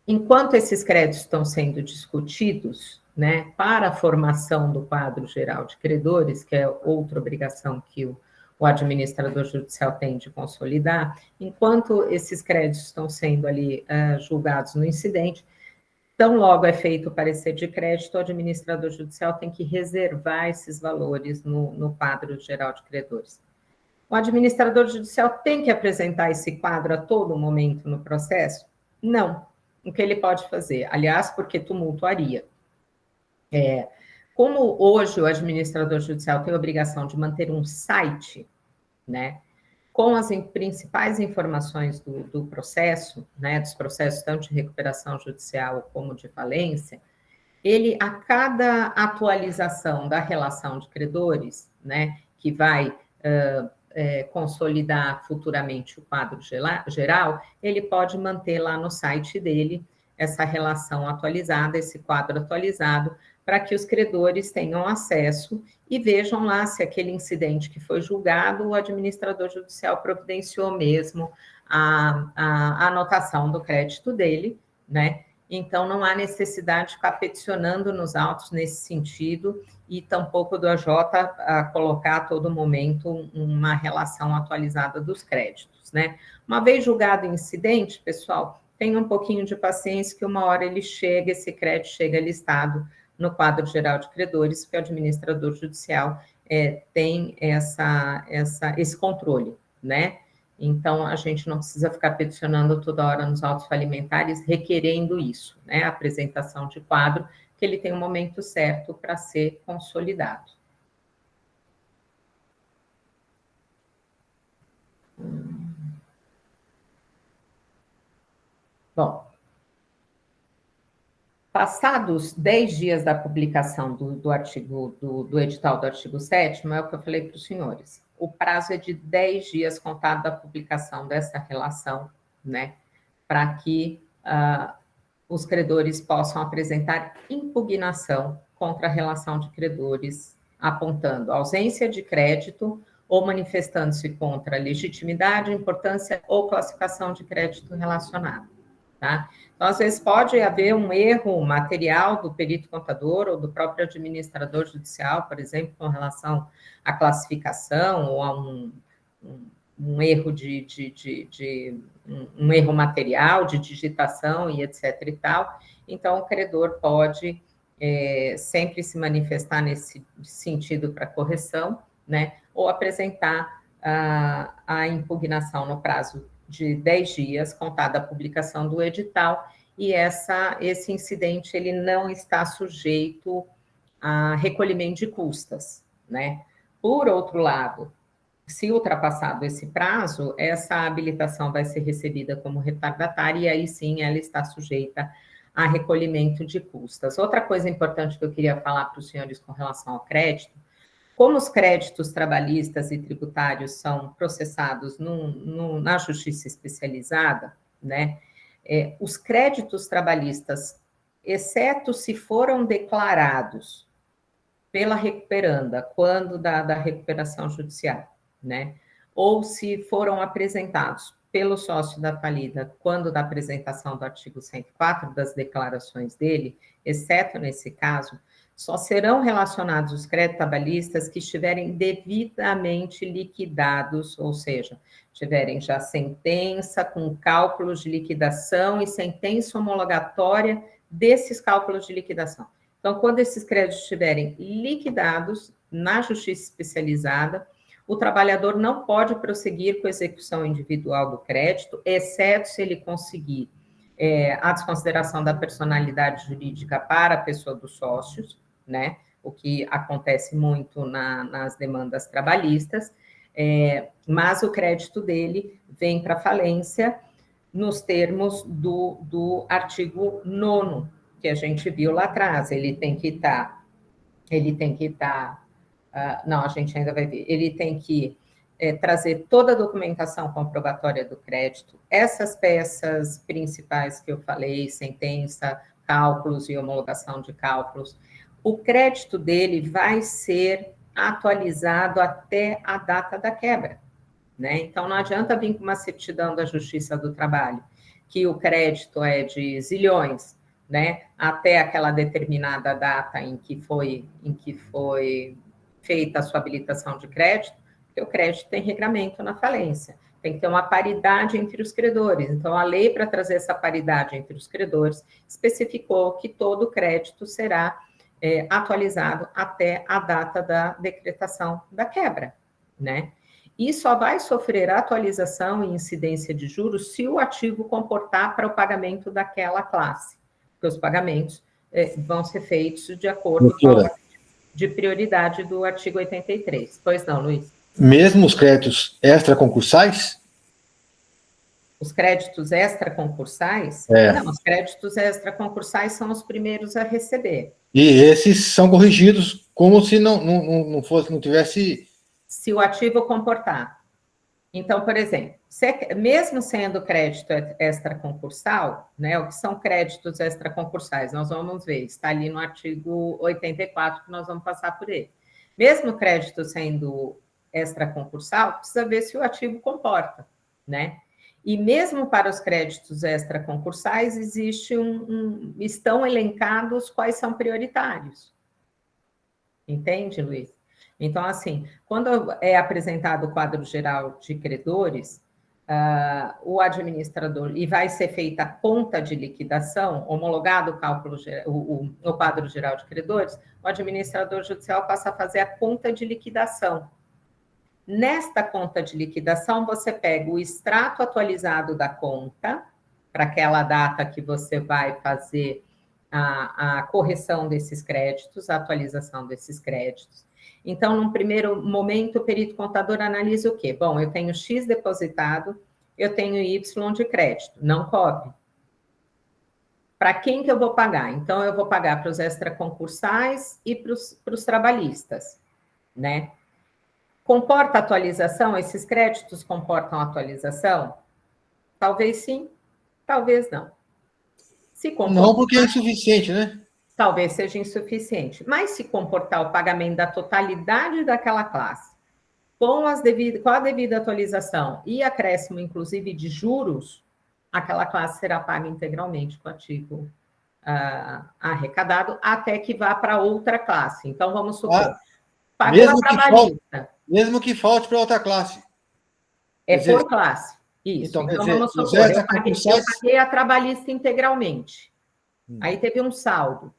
Enquanto esses créditos estão sendo discutidos, né, para a formação do quadro geral de credores, que é outra obrigação que o administrador judicial tem de consolidar, enquanto esses créditos estão sendo ali julgados no incidente, tão logo é feito o parecer de crédito, o administrador judicial tem que reservar esses valores no quadro geral de credores. O administrador judicial tem que apresentar esse quadro a todo momento no processo? Não. O que ele pode fazer? Aliás, porque tumultuaria. Como hoje o administrador judicial tem a obrigação de manter um site, né, com as principais informações do processo, né, dos processos tanto de recuperação judicial como de falência, ele, a cada atualização da relação de credores, né, que vai consolidar futuramente o quadro geral, ele pode manter lá no site dele essa relação atualizada, esse quadro atualizado, para que os credores tenham acesso e vejam lá se aquele incidente que foi julgado, o administrador judicial providenciou mesmo a anotação do crédito dele, né? Então, não há necessidade de ficar peticionando nos autos nesse sentido e tampouco do AJ a colocar a todo momento uma relação atualizada dos créditos, né? Uma vez julgado o incidente, pessoal, tenha um pouquinho de paciência que uma hora ele chega, esse crédito chega listado no quadro geral de credores, porque o administrador judicial tem esse controle, né? Então, a gente não precisa ficar peticionando toda hora nos autos falimentares, requerendo isso, né? A apresentação de quadro, que ele tem um momento certo para ser consolidado. Bom, passados 10 dias da publicação do edital do artigo 7º, é o que eu falei para os senhores. O prazo é de 10 dias contado da publicação dessa relação, né, para que os credores possam apresentar impugnação contra a relação de credores, apontando ausência de crédito ou manifestando-se contra a legitimidade, importância ou classificação de crédito relacionado. Tá? Então, às vezes, pode haver um erro material do perito contador ou do próprio administrador judicial, por exemplo, com relação à classificação ou a um erro um erro material de digitação e etc. e tal. Então, o credor pode sempre se manifestar nesse sentido para correção, né? Ou apresentar a impugnação no prazo de 10 dias, contada a publicação do edital, e esse incidente ele não está sujeito a recolhimento de custas, né? Por outro lado, se ultrapassado esse prazo, essa habilitação vai ser recebida como retardatária, e aí sim ela está sujeita a recolhimento de custas. Outra coisa importante que eu queria falar para os senhores com relação ao crédito, como os créditos trabalhistas e tributários são processados na justiça especializada, né, os créditos trabalhistas, exceto se foram declarados pela recuperanda, quando da recuperação judicial, né, ou se foram apresentados pelo sócio da falida, quando da apresentação do artigo 104, das declarações dele, exceto nesse caso, só serão relacionados os créditos trabalhistas que estiverem devidamente liquidados, ou seja, tiverem já sentença com cálculos de liquidação e sentença homologatória desses cálculos de liquidação. Então, quando esses créditos estiverem liquidados, na justiça especializada. O trabalhador não pode prosseguir com a execução individual do crédito, exceto se ele conseguir a desconsideração da personalidade jurídica para a pessoa dos sócios, né? O que acontece muito nas demandas trabalhistas, mas o crédito dele vem para falência nos termos do artigo 9º, que a gente viu lá atrás. Ele tem que estar, não, a gente ainda vai ver, ele tem que trazer toda a documentação comprobatória do crédito, essas peças principais que eu falei, sentença, cálculos e homologação de cálculos. O crédito dele vai ser atualizado até a data da quebra, né? Então, não adianta vir com uma certidão da Justiça do Trabalho, que o crédito é de zilhões, né? Até aquela determinada data em que foi feita a sua habilitação de crédito, porque o crédito tem regramento na falência, tem que ter uma paridade entre os credores. Então, a lei, para trazer essa paridade entre os credores, especificou que todo crédito será atualizado até a data da decretação da quebra, né? E só vai sofrer atualização e incidência de juros se o ativo comportar para o pagamento daquela classe, porque os pagamentos vão ser feitos de acordo com a ordem de prioridade do artigo 83. Pois não, Luiz? Mesmo os créditos extraconcursais? Os créditos extraconcursais? Não, os créditos extraconcursais são os primeiros a receber. E esses são corrigidos como se não tivesse... Se o ativo comportar. Então, por exemplo, mesmo sendo crédito extraconcursal, né, o que são créditos extraconcursais? Nós vamos ver, está ali no artigo 84, que nós vamos passar por ele. Mesmo crédito sendo extraconcursal, precisa ver se o ativo comporta, né? E mesmo para os créditos extraconcursais, estão elencados quais são prioritários. Entende, Luiz? Então, assim, quando é apresentado o quadro geral de credores, o administrador, e vai ser feita a conta de liquidação, homologado o cálculo, o quadro geral de credores, o administrador judicial passa a fazer a conta de liquidação. Nesta conta de liquidação, você pega o extrato atualizado da conta, para aquela data que você vai fazer a correção desses créditos, a atualização desses créditos. Então, num primeiro momento, o perito contador analisa o quê? Bom, eu tenho X depositado, eu tenho Y de crédito, não cobre. Para quem que eu vou pagar? Então, eu vou pagar para os extraconcursais e para os trabalhistas, né? Comporta atualização? Esses créditos comportam atualização? Talvez sim, talvez não. Se comportar, não, porque é insuficiente, né? Talvez seja insuficiente. Mas se comportar o pagamento da totalidade daquela classe, com a devida atualização e acréscimo, inclusive, de juros, aquela classe será paga integralmente com o ativo arrecadado, até que vá para outra classe. Então, vamos supor, pagou a trabalhista. Mesmo que falte para outra classe. Por classe. Isso. Então vamos supor, eu paguei a trabalhista integralmente. Aí teve um saldo.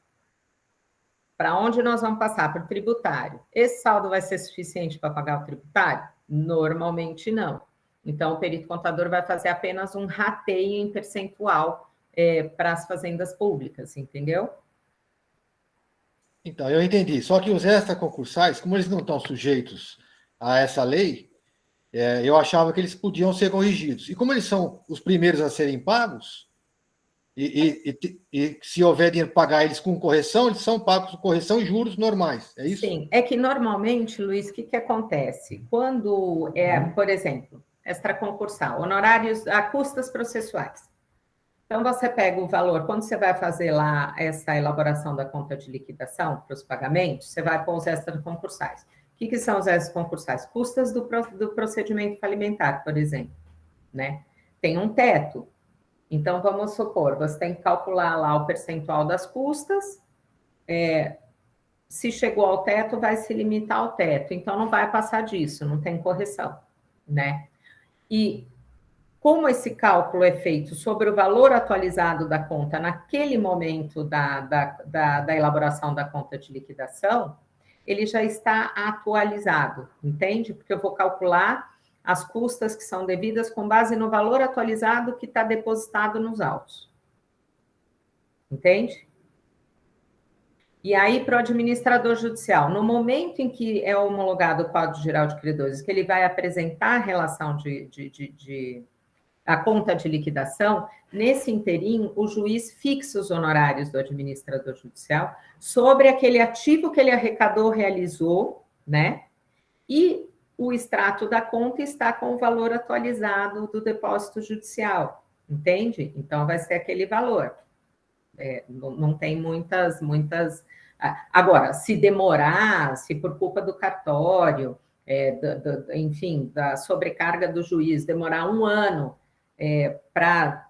Para onde nós vamos passar? Para o tributário. Esse saldo vai ser suficiente para pagar o tributário? Normalmente não. Então, o perito contador vai fazer apenas um rateio em percentual para as fazendas públicas, entendeu? Então, eu entendi. Só que os extraconcursais, como eles não estão sujeitos a essa lei, eu achava que eles podiam ser corrigidos. E como eles são os primeiros a serem pagos, e se houver dinheiro para pagar eles com correção, eles são pagos com correção e juros normais, é isso? Sim, é que normalmente, Luiz, o que acontece? Quando por exemplo, extraconcursal, honorários a custas processuais. Então, você pega o valor, quando você vai fazer lá essa elaboração da conta de liquidação para os pagamentos, você vai pôr os extraconcursais. O que são os extraconcursais? Custas do procedimento falimentar, por exemplo, né? Tem um teto. Então, vamos supor, você tem que calcular lá o percentual das custas, se chegou ao teto, vai se limitar ao teto, então não vai passar disso, não tem correção, né? E como esse cálculo é feito sobre o valor atualizado da conta naquele momento da elaboração da conta de liquidação, ele já está atualizado, entende? Porque eu vou calcular as custas que são devidas com base no valor atualizado que está depositado nos autos. Entende? E aí, para o administrador judicial, no momento em que é homologado o Código Geral de Credores, que ele vai apresentar a relação a conta de liquidação, nesse interim, o juiz fixa os honorários do administrador judicial sobre aquele ativo que ele arrecadou, realizou, né? E o extrato da conta está com o valor atualizado do depósito judicial, entende? Então, vai ser aquele valor. Não tem muitas... Agora, se demorar, se por culpa do cartório, enfim, da sobrecarga do juiz, demorar 1 ano para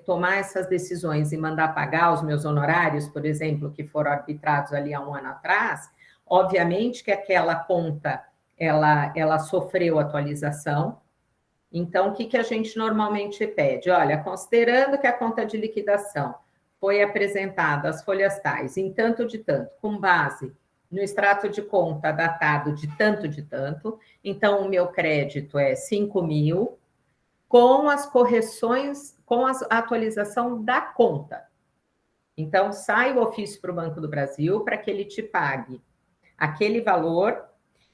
tomar essas decisões e mandar pagar os meus honorários, por exemplo, que foram arbitrados ali há 1 ano atrás, obviamente que aquela conta, ela sofreu atualização. Então, o que a gente normalmente pede? Olha, considerando que a conta de liquidação foi apresentada às folhas tais, em tanto de tanto, com base no extrato de conta datado de tanto, então o meu crédito é 5.000, com as correções, com a atualização da conta. Então, sai o ofício para o Banco do Brasil para que ele te pague aquele valor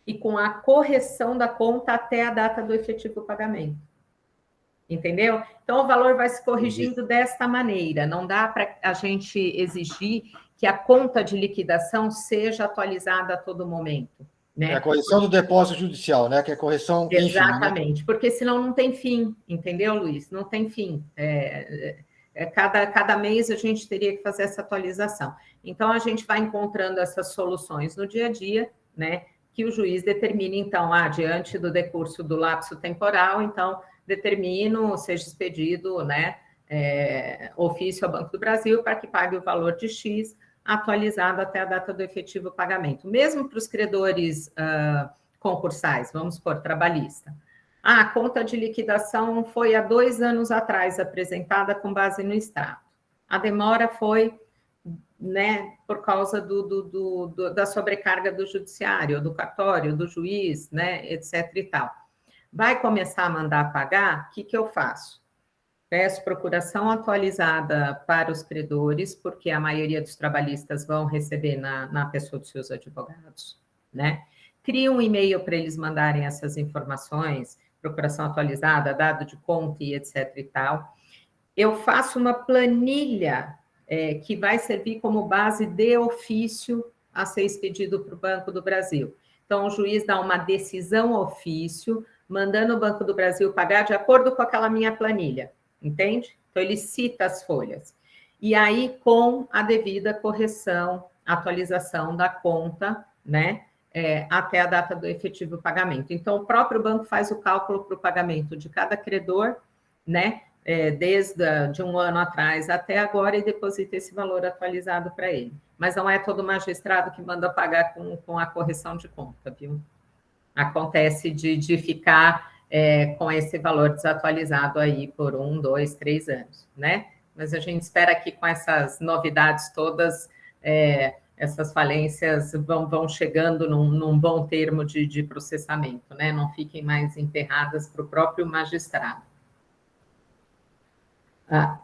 e com a correção da conta até a data do efetivo pagamento. Entendeu? Então, o valor vai se corrigindo desta maneira. Não dá para a gente exigir que a conta de liquidação seja atualizada a todo momento. Né? É a correção do depósito judicial, né? Que é a correção... Exatamente, enfim, né? Porque senão não tem fim, entendeu, Luiz? Não tem fim. Cada mês a gente teria que fazer essa atualização. Então, a gente vai encontrando essas soluções no dia a dia, né? Que o juiz determine, então, diante do decurso do lapso temporal, então, determino, seja expedido, né? Ofício ao Banco do Brasil para que pague o valor de X atualizado até a data do efetivo pagamento. Mesmo para os credores concursais, vamos supor, trabalhista. A conta de liquidação foi há 2 anos atrás apresentada com base no extrato. A demora foi, né, por causa da sobrecarga do judiciário, do cartório, do juiz, né, etc. e tal. Vai começar a mandar pagar, o que eu faço? Peço procuração atualizada para os credores, porque a maioria dos trabalhistas vão receber na pessoa dos seus advogados, né? Crio um e-mail para eles mandarem essas informações, procuração atualizada, dado de conta e etc. e tal. Eu faço uma planilha que vai servir como base de ofício a ser expedido para o Banco do Brasil. Então, o juiz dá uma decisão ofício, mandando o Banco do Brasil pagar de acordo com aquela minha planilha. Entende? Então, ele cita as folhas. E aí, com a devida correção, atualização da conta, né? Até a data do efetivo pagamento. Então, o próprio banco faz o cálculo para o pagamento de cada credor, né? Desde de 1 ano atrás até agora e deposita esse valor atualizado para ele. Mas não é todo magistrado que manda pagar com a correção de conta, viu? Acontece de ficar... com esse valor desatualizado aí por 1, 2, 3 anos, né? Mas a gente espera que com essas novidades todas, essas falências vão chegando num bom termo de processamento, né? Não fiquem mais emperradas para o próprio magistrado.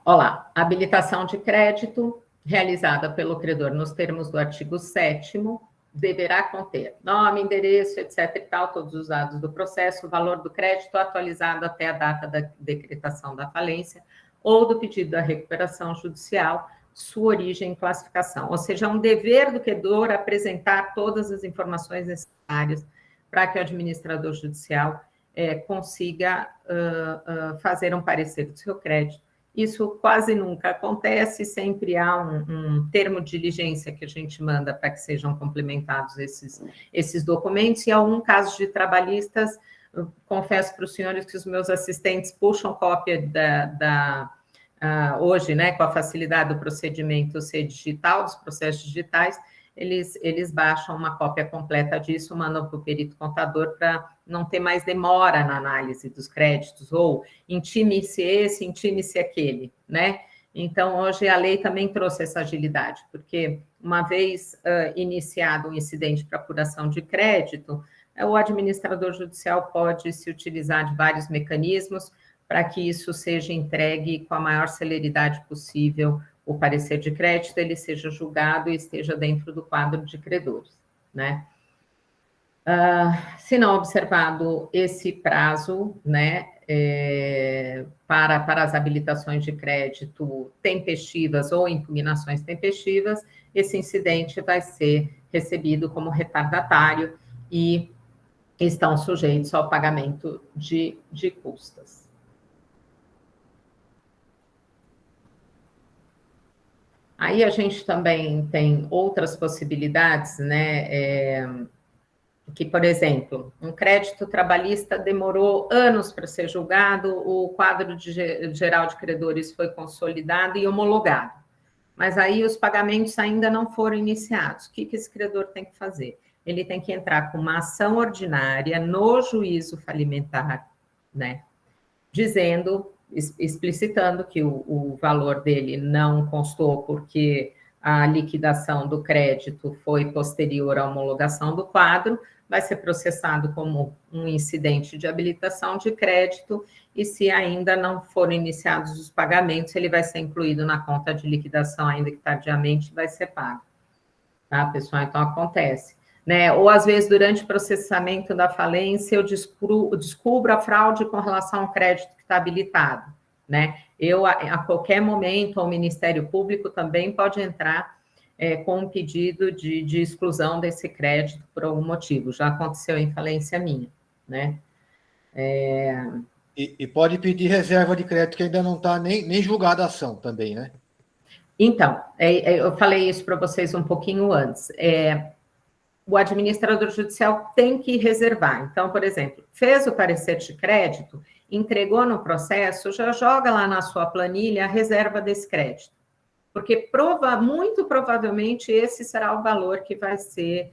Olha lá, habilitação de crédito realizada pelo credor nos termos do artigo 7º, deverá conter nome, endereço, etc. e tal, todos os dados do processo, o valor do crédito atualizado até a data da decretação da falência ou do pedido da recuperação judicial, sua origem e classificação. Ou seja, é um dever do credor apresentar todas as informações necessárias para que o administrador judicial consiga fazer um parecer do seu crédito. Isso quase nunca acontece, sempre há um termo de diligência que a gente manda para que sejam complementados esses documentos, e algum caso de trabalhistas, confesso para os senhores que os meus assistentes puxam cópia hoje, né, com a facilidade do procedimento ser digital, dos processos digitais, eles baixam uma cópia completa disso, mandam para o perito contador para não ter mais demora na análise dos créditos, ou intime-se esse, intime-se aquele, né? Então, hoje a lei também trouxe essa agilidade, porque uma vez iniciado um incidente para apuração de crédito, o administrador judicial pode se utilizar de vários mecanismos para que isso seja entregue com a maior celeridade possível, o parecer de crédito, ele seja julgado e esteja dentro do quadro de credores, né? Se não observado esse prazo, né, para as habilitações de crédito tempestivas ou impugnações tempestivas, esse incidente vai ser recebido como retardatário e estão sujeitos ao pagamento de custas. Aí a gente também tem outras possibilidades, né? Que, por exemplo, um crédito trabalhista demorou anos para ser julgado, o quadro geral de credores foi consolidado e homologado, mas aí os pagamentos ainda não foram iniciados. O que esse credor tem que fazer? Ele tem que entrar com uma ação ordinária no juízo falimentar, né? Dizendo, explicitando que o valor dele não constou porque a liquidação do crédito foi posterior à homologação do quadro, vai ser processado como um incidente de habilitação de crédito e se ainda não forem iniciados os pagamentos, ele vai ser incluído na conta de liquidação, ainda que tardiamente, vai ser pago. Tá, pessoal? Então, acontece. Né? Ou, às vezes, durante o processamento da falência, eu descubro a fraude com relação ao crédito que está habilitado. Né? Eu, a qualquer momento, o Ministério Público também pode entrar com um pedido de exclusão desse crédito por algum motivo. Já aconteceu em falência minha. Né? E pode pedir reserva de crédito que ainda não está nem julgada a ação também, né? Então, eu falei isso para vocês um pouquinho antes. O administrador judicial tem que reservar. Então, por exemplo, fez o parecer de crédito, entregou no processo, já joga lá na sua planilha a reserva desse crédito. Porque muito provavelmente esse será o valor que vai ser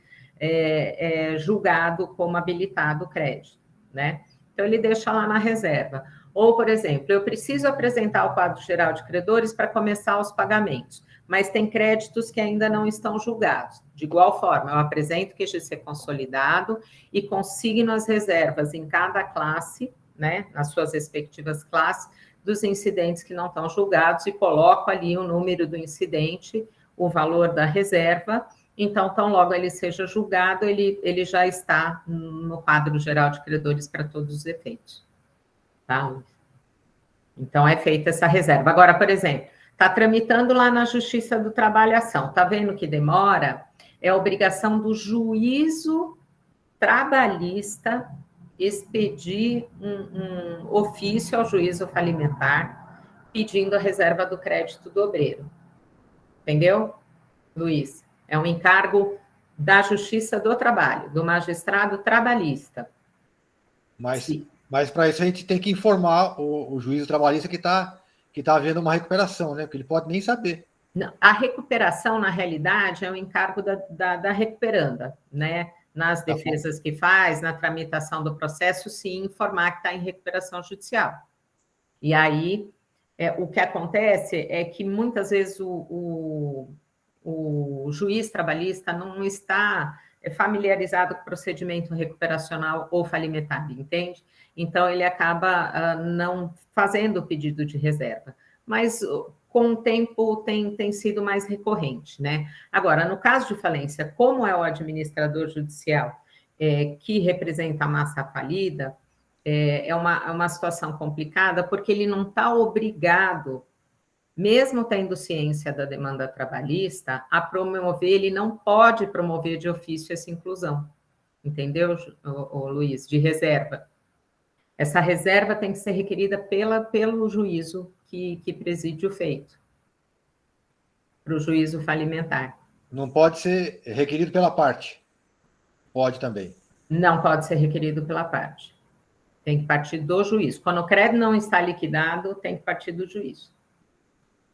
julgado como habilitado o crédito, né? Então, ele deixa lá na reserva. Ou, por exemplo, eu preciso apresentar o quadro geral de credores para começar os pagamentos, mas tem créditos que ainda não estão julgados. De igual forma, eu apresento o QGC consolidado e consigno as reservas em cada classe, né, nas suas respectivas classes, dos incidentes que não estão julgados e coloco ali o número do incidente, o valor da reserva. Então, tão logo ele seja julgado, ele já está no quadro geral de credores para todos os efeitos. Tá? Então, é feita essa reserva. Agora, por exemplo, está tramitando lá na Justiça do Trabalho a ação, está vendo que demora? É obrigação do juízo trabalhista expedir um ofício ao juízo falimentar pedindo a reserva do crédito do obreiro. Entendeu, Luiz? É um encargo da Justiça do Trabalho, do magistrado trabalhista. Mas para isso a gente tem que informar o juízo trabalhista que está havendo uma recuperação, né? Porque ele pode nem saber. Não, a recuperação, na realidade, é um encargo da recuperanda, né? Nas defesas que faz, na tramitação do processo, sim, informar que está em recuperação judicial. E aí, o que acontece é que muitas vezes o juiz trabalhista não está familiarizado com o procedimento recuperacional ou falimentar, entende? Então, ele acaba não fazendo o pedido de reserva. Mas, com o tempo, tem sido mais recorrente, né? Agora, no caso de falência, como é o administrador judicial que representa a massa falida, é uma situação complicada, porque ele não está obrigado, mesmo tendo ciência da demanda trabalhista, a promover, ele não pode promover de ofício essa inclusão, entendeu, Luiz? De reserva. Essa reserva tem que ser requerida pelo juízo que preside o feito, para o juízo falimentar. Não pode ser requerido pela parte? Pode também. Não pode ser requerido pela parte. Tem que partir do juízo. Quando o crédito não está liquidado, tem que partir do juízo.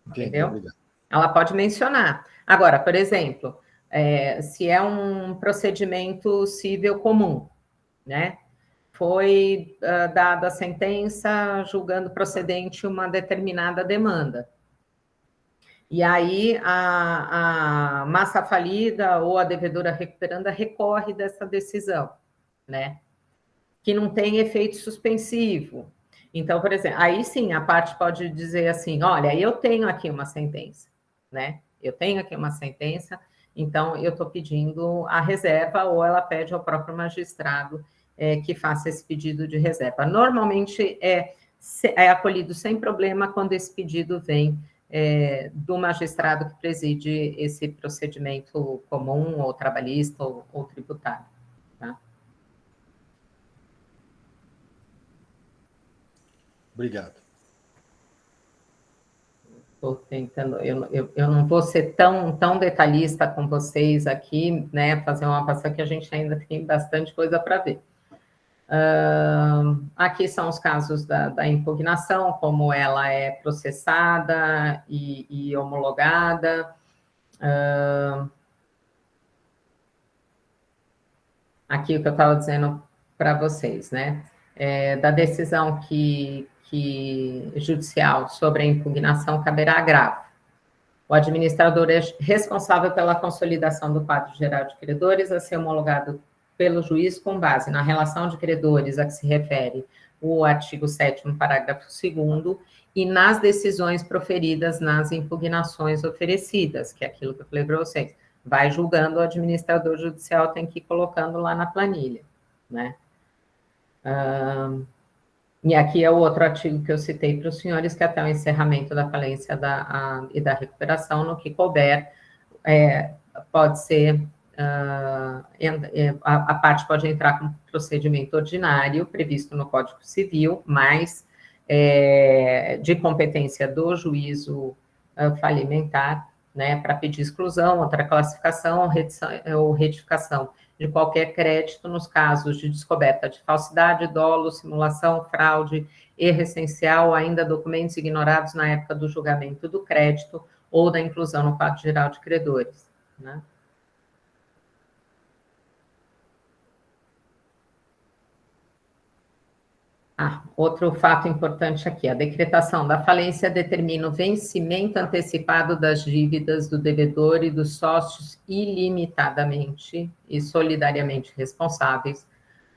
Entendeu? Obrigado. Ela pode mencionar. Agora, por exemplo, se é um procedimento civil comum, né? Foi dada a sentença julgando procedente uma determinada demanda. E aí a massa falida ou a devedora recuperanda recorre dessa decisão, né? Que não tem efeito suspensivo. Então, por exemplo, aí sim a parte pode dizer assim: olha, eu tenho aqui uma sentença, né? Eu tenho aqui uma sentença, então eu estou pedindo a reserva, ou ela pede ao próprio magistrado que faça esse pedido de reserva. Normalmente é acolhido sem problema quando esse pedido vem do magistrado que preside esse procedimento comum, ou trabalhista, ou tributário. Tá? Obrigado. Estou tentando, eu não vou ser tão detalhista com vocês aqui, né? Fazer uma passagem que a gente ainda tem bastante coisa para ver. Aqui são os casos da impugnação, como ela é processada e homologada. Aqui o que eu estava dizendo para vocês, né? Da decisão judicial sobre a impugnação caberá agravo. O administrador é responsável pela consolidação do quadro geral de credores a ser homologado pelo juiz com base na relação de credores a que se refere o artigo 7º, parágrafo 2º, e nas decisões proferidas nas impugnações oferecidas, que é aquilo que eu falei para vocês. Vai julgando, o administrador judicial tem que ir colocando lá na planilha, né? E aqui é o outro artigo que eu citei para os senhores, que até o encerramento da falência e da recuperação, no que couber, pode ser, a parte pode entrar com procedimento ordinário, previsto no Código Civil, mas de competência do juízo falimentar, né, para pedir exclusão, outra classificação ou retificação de qualquer crédito nos casos de descoberta de falsidade, dolo, simulação, fraude, erro essencial, ou ainda documentos ignorados na época do julgamento do crédito ou da inclusão no quadro geral de credores, né? Outro fato importante aqui, a decretação da falência determina o vencimento antecipado das dívidas do devedor e dos sócios ilimitadamente e solidariamente responsáveis,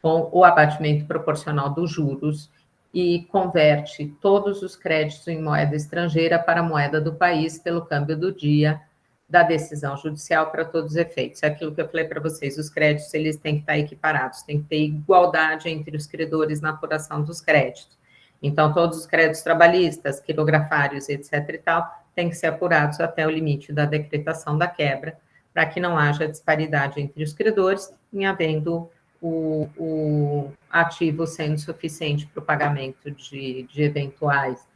com o abatimento proporcional dos juros, e converte todos os créditos em moeda estrangeira para a moeda do país pelo câmbio do dia da decisão judicial para todos os efeitos. É aquilo que eu falei para vocês, os créditos eles têm que estar equiparados, tem que ter igualdade entre os credores na apuração dos créditos. Então, todos os créditos trabalhistas, quirografários, etc. e tal, têm que ser apurados até o limite da decretação da quebra, para que não haja disparidade entre os credores, em havendo o ativo sendo suficiente para o pagamento de eventuais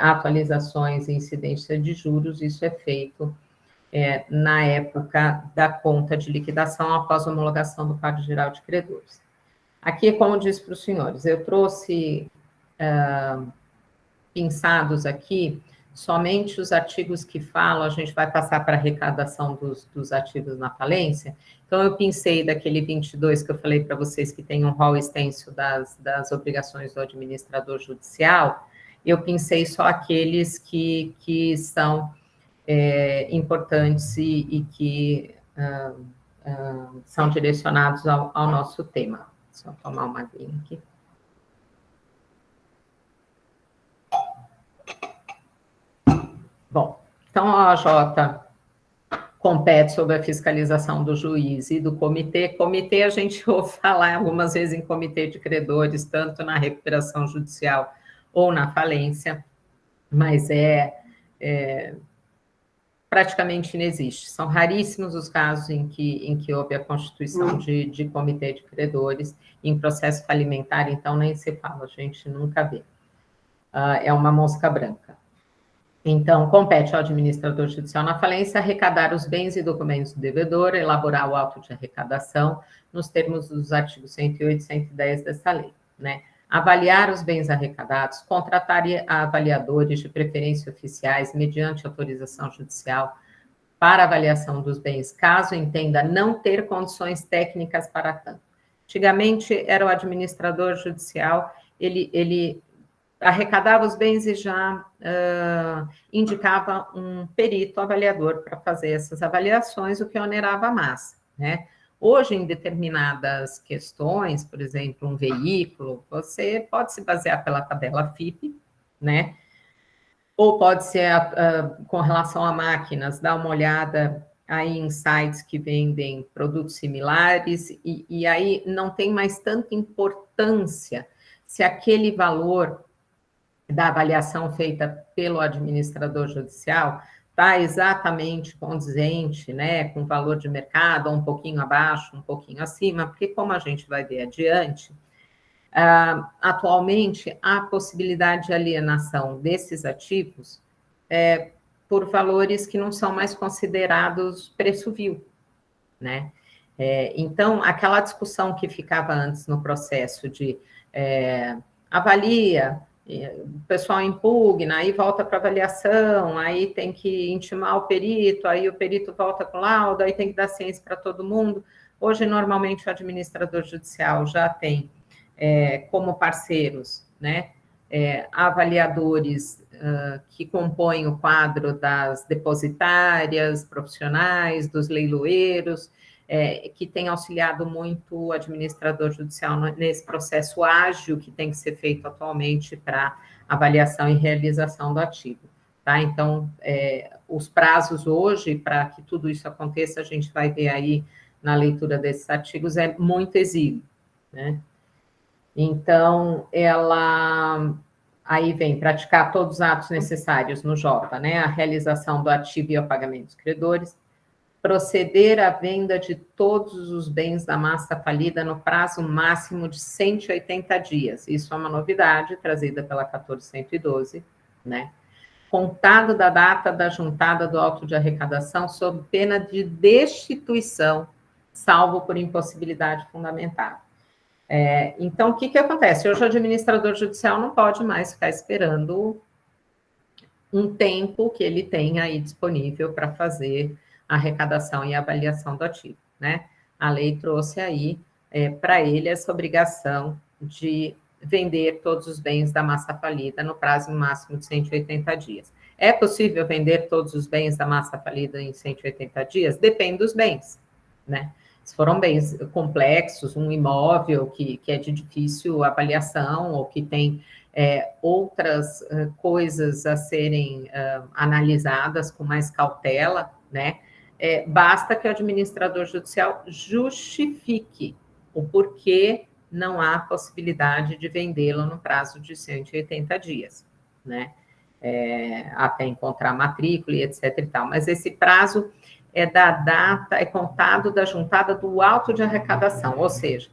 atualizações e incidência de juros. Isso é feito na época da conta de liquidação após a homologação do quadro geral de credores. Aqui, como eu disse para os senhores, eu trouxe pinçados aqui somente os artigos que falam, a gente vai passar para a arrecadação dos ativos na falência. Então, eu pincei daquele 22 que eu falei para vocês, que tem um rol extenso das obrigações do administrador judicial, eu pincei só aqueles que são importantes e que são direcionados ao nosso tema. Deixa eu tomar uma aguinha aqui. Bom, então a OAJ compete sobre a fiscalização do juiz e do comitê. Comitê, a gente ouve falar algumas vezes em comitê de credores, tanto na recuperação judicial ou na falência, mas praticamente inexiste. São raríssimos os casos em que houve a constituição de comitê de credores. Em processo falimentar, então, nem se fala, a gente nunca vê. É uma mosca branca. Então, compete ao administrador judicial na falência arrecadar os bens e documentos do devedor, elaborar o auto de arrecadação, nos termos dos artigos 108 e 110 dessa lei, né? Avaliar os bens arrecadados, contratar avaliadores de preferência oficiais mediante autorização judicial para avaliação dos bens, caso entenda não ter condições técnicas para tanto. Antigamente, era o administrador judicial, ele arrecadava os bens e já indicava um perito avaliador para fazer essas avaliações, o que onerava a massa, né? Hoje, em determinadas questões, por exemplo, um veículo, você pode se basear pela tabela FIPE, né? Ou pode ser com relação a máquinas, dar uma olhada aí em sites que vendem produtos similares, e aí não tem mais tanta importância se aquele valor da avaliação feita pelo administrador judicial está exatamente condizente, né, com o valor de mercado, ou um pouquinho abaixo, um pouquinho acima, porque como a gente vai ver adiante, atualmente há possibilidade de alienação desses ativos por valores que não são mais considerados preço vil, né? Então, aquela discussão que ficava antes no processo de avalia, o pessoal impugna, aí volta para avaliação, aí tem que intimar o perito, aí o perito volta com o laudo, aí tem que dar ciência para todo mundo. Hoje, normalmente, o administrador judicial já tem como parceiros, né, avaliadores que compõem o quadro das depositárias, profissionais, dos leiloeiros, que tem auxiliado muito o administrador judicial nesse processo ágil que tem que ser feito atualmente para avaliação e realização do ativo. Tá? Então, os prazos hoje, para que tudo isso aconteça, a gente vai ver aí na leitura desses artigos, é muito exíguo, né? Então, ela aí vem praticar todos os atos necessários no J, né? A realização do ativo e o pagamento dos credores, proceder à venda de todos os bens da massa falida no prazo máximo de 180 dias. Isso é uma novidade trazida pela 1412, né? Contado da data da juntada do auto de arrecadação, sob pena de destituição, salvo por impossibilidade fundamentada. Então, o que acontece? Hoje o administrador judicial não pode mais ficar esperando um tempo que ele tem aí disponível para fazer a arrecadação e a avaliação do ativo, né? A lei trouxe aí para ele essa obrigação de vender todos os bens da massa falida no prazo máximo de 180 dias. É possível vender todos os bens da massa falida em 180 dias? Depende dos bens, né? Se foram bens complexos, um imóvel que é de difícil avaliação ou que tem outras coisas a serem analisadas com mais cautela, né? Basta que o administrador judicial justifique o porquê não há possibilidade de vendê-lo no prazo de 180 dias, né? Até encontrar matrícula e etc e tal. Mas esse prazo da data, contado da juntada do auto de arrecadação, ou seja,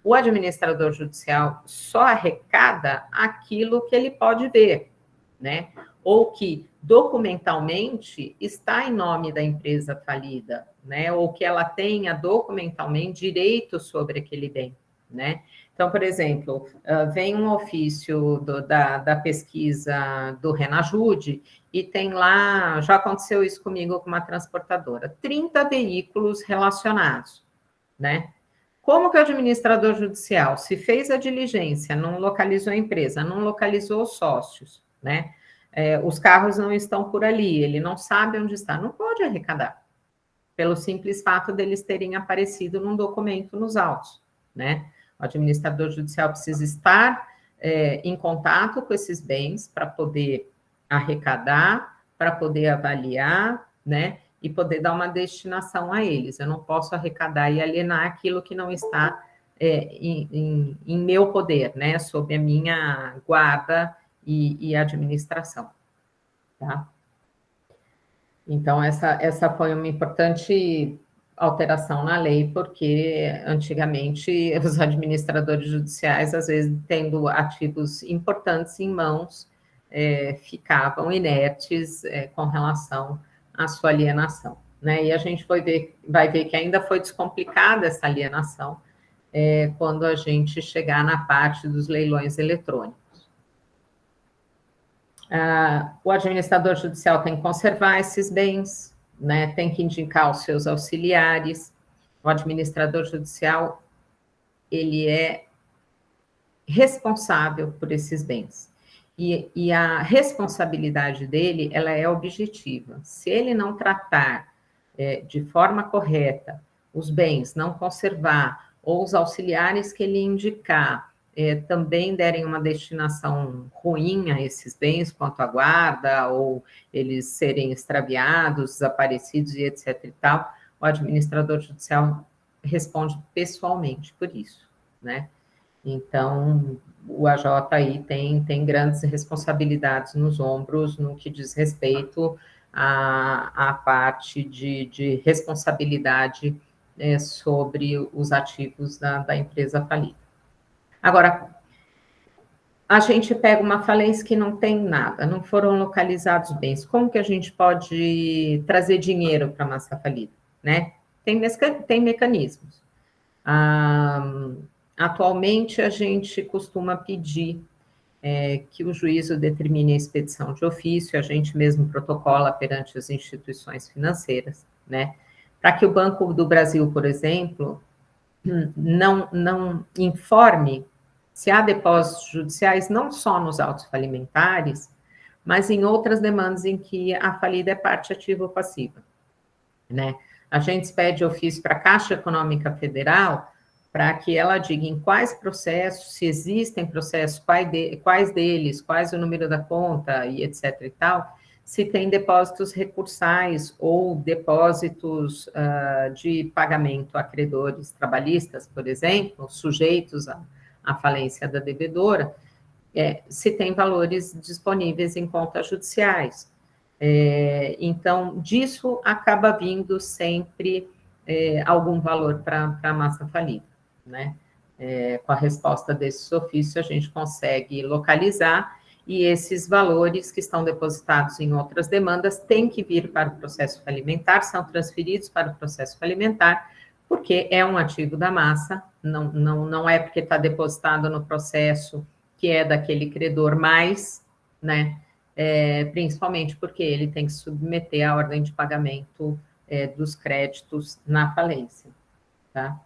o administrador judicial só arrecada aquilo que ele pode ver, né? Ou que documentalmente está em nome da empresa falida, né? Ou que ela tenha documentalmente direito sobre aquele bem, né? Então, por exemplo, vem um ofício da pesquisa do Renajude e tem lá, já aconteceu isso comigo com uma transportadora, 30 veículos relacionados, né? Como que o administrador judicial, se fez a diligência, não localizou a empresa, não localizou os sócios, né? Os carros não estão por ali, ele não sabe onde está, não pode arrecadar, pelo simples fato deles terem aparecido num documento nos autos, né? O administrador judicial precisa estar em contato com esses bens para poder arrecadar, para poder avaliar, né? E poder dar uma destinação a eles. Eu não posso arrecadar e alienar aquilo que não está em meu poder, né? Sob a minha guarda e administração, tá? Então, essa foi uma importante alteração na lei, porque antigamente os administradores judiciais, às vezes, tendo ativos importantes em mãos, ficavam inertes com relação à sua alienação, né? E a gente vai ver que ainda foi descomplicada essa alienação quando a gente chegar na parte dos leilões eletrônicos. O administrador judicial tem que conservar esses bens, né? Tem que indicar os seus auxiliares. O administrador judicial, ele é responsável por esses bens. e a responsabilidade dele, ela é objetiva. Se ele não tratar de forma correta os bens, não conservar, ou os auxiliares que ele indicar também derem uma destinação ruim a esses bens, quanto à guarda, ou eles serem extraviados, desaparecidos e etc. e tal, o administrador judicial responde pessoalmente por isso, né? Então, o AJ tem grandes responsabilidades nos ombros no que diz respeito à parte de responsabilidade sobre os ativos da empresa falida. Agora, a gente pega uma falência que não tem nada, não foram localizados bens. Como que a gente pode trazer dinheiro para a massa falida, né? Tem mecanismos. Atualmente, a gente costuma pedir que o juízo determine a expedição de ofício, a gente mesmo protocola perante as instituições financeiras, né? Para que o Banco do Brasil, por exemplo, não informe se há depósitos judiciais, não só nos autos falimentares, mas em outras demandas em que a falida é parte ativa ou passiva, né? A gente pede ofício para a Caixa Econômica Federal para que ela diga em quais processos, se existem processos, quais deles, quais o número da conta e etc. e tal, se tem depósitos recursais ou depósitos de pagamento a credores trabalhistas, por exemplo, sujeitos à falência da devedora, se tem valores disponíveis em contas judiciais. Então, disso acaba vindo sempre algum valor para a massa falida, né? Com a resposta desses ofícios, a gente consegue localizar, e esses valores que estão depositados em outras demandas têm que vir para o processo falimentar, são transferidos para o processo falimentar, porque é um ativo da massa, não é porque está depositado no processo que é daquele credor mais, né? Principalmente porque ele tem que submeter a ordem de pagamento dos créditos na falência, tá?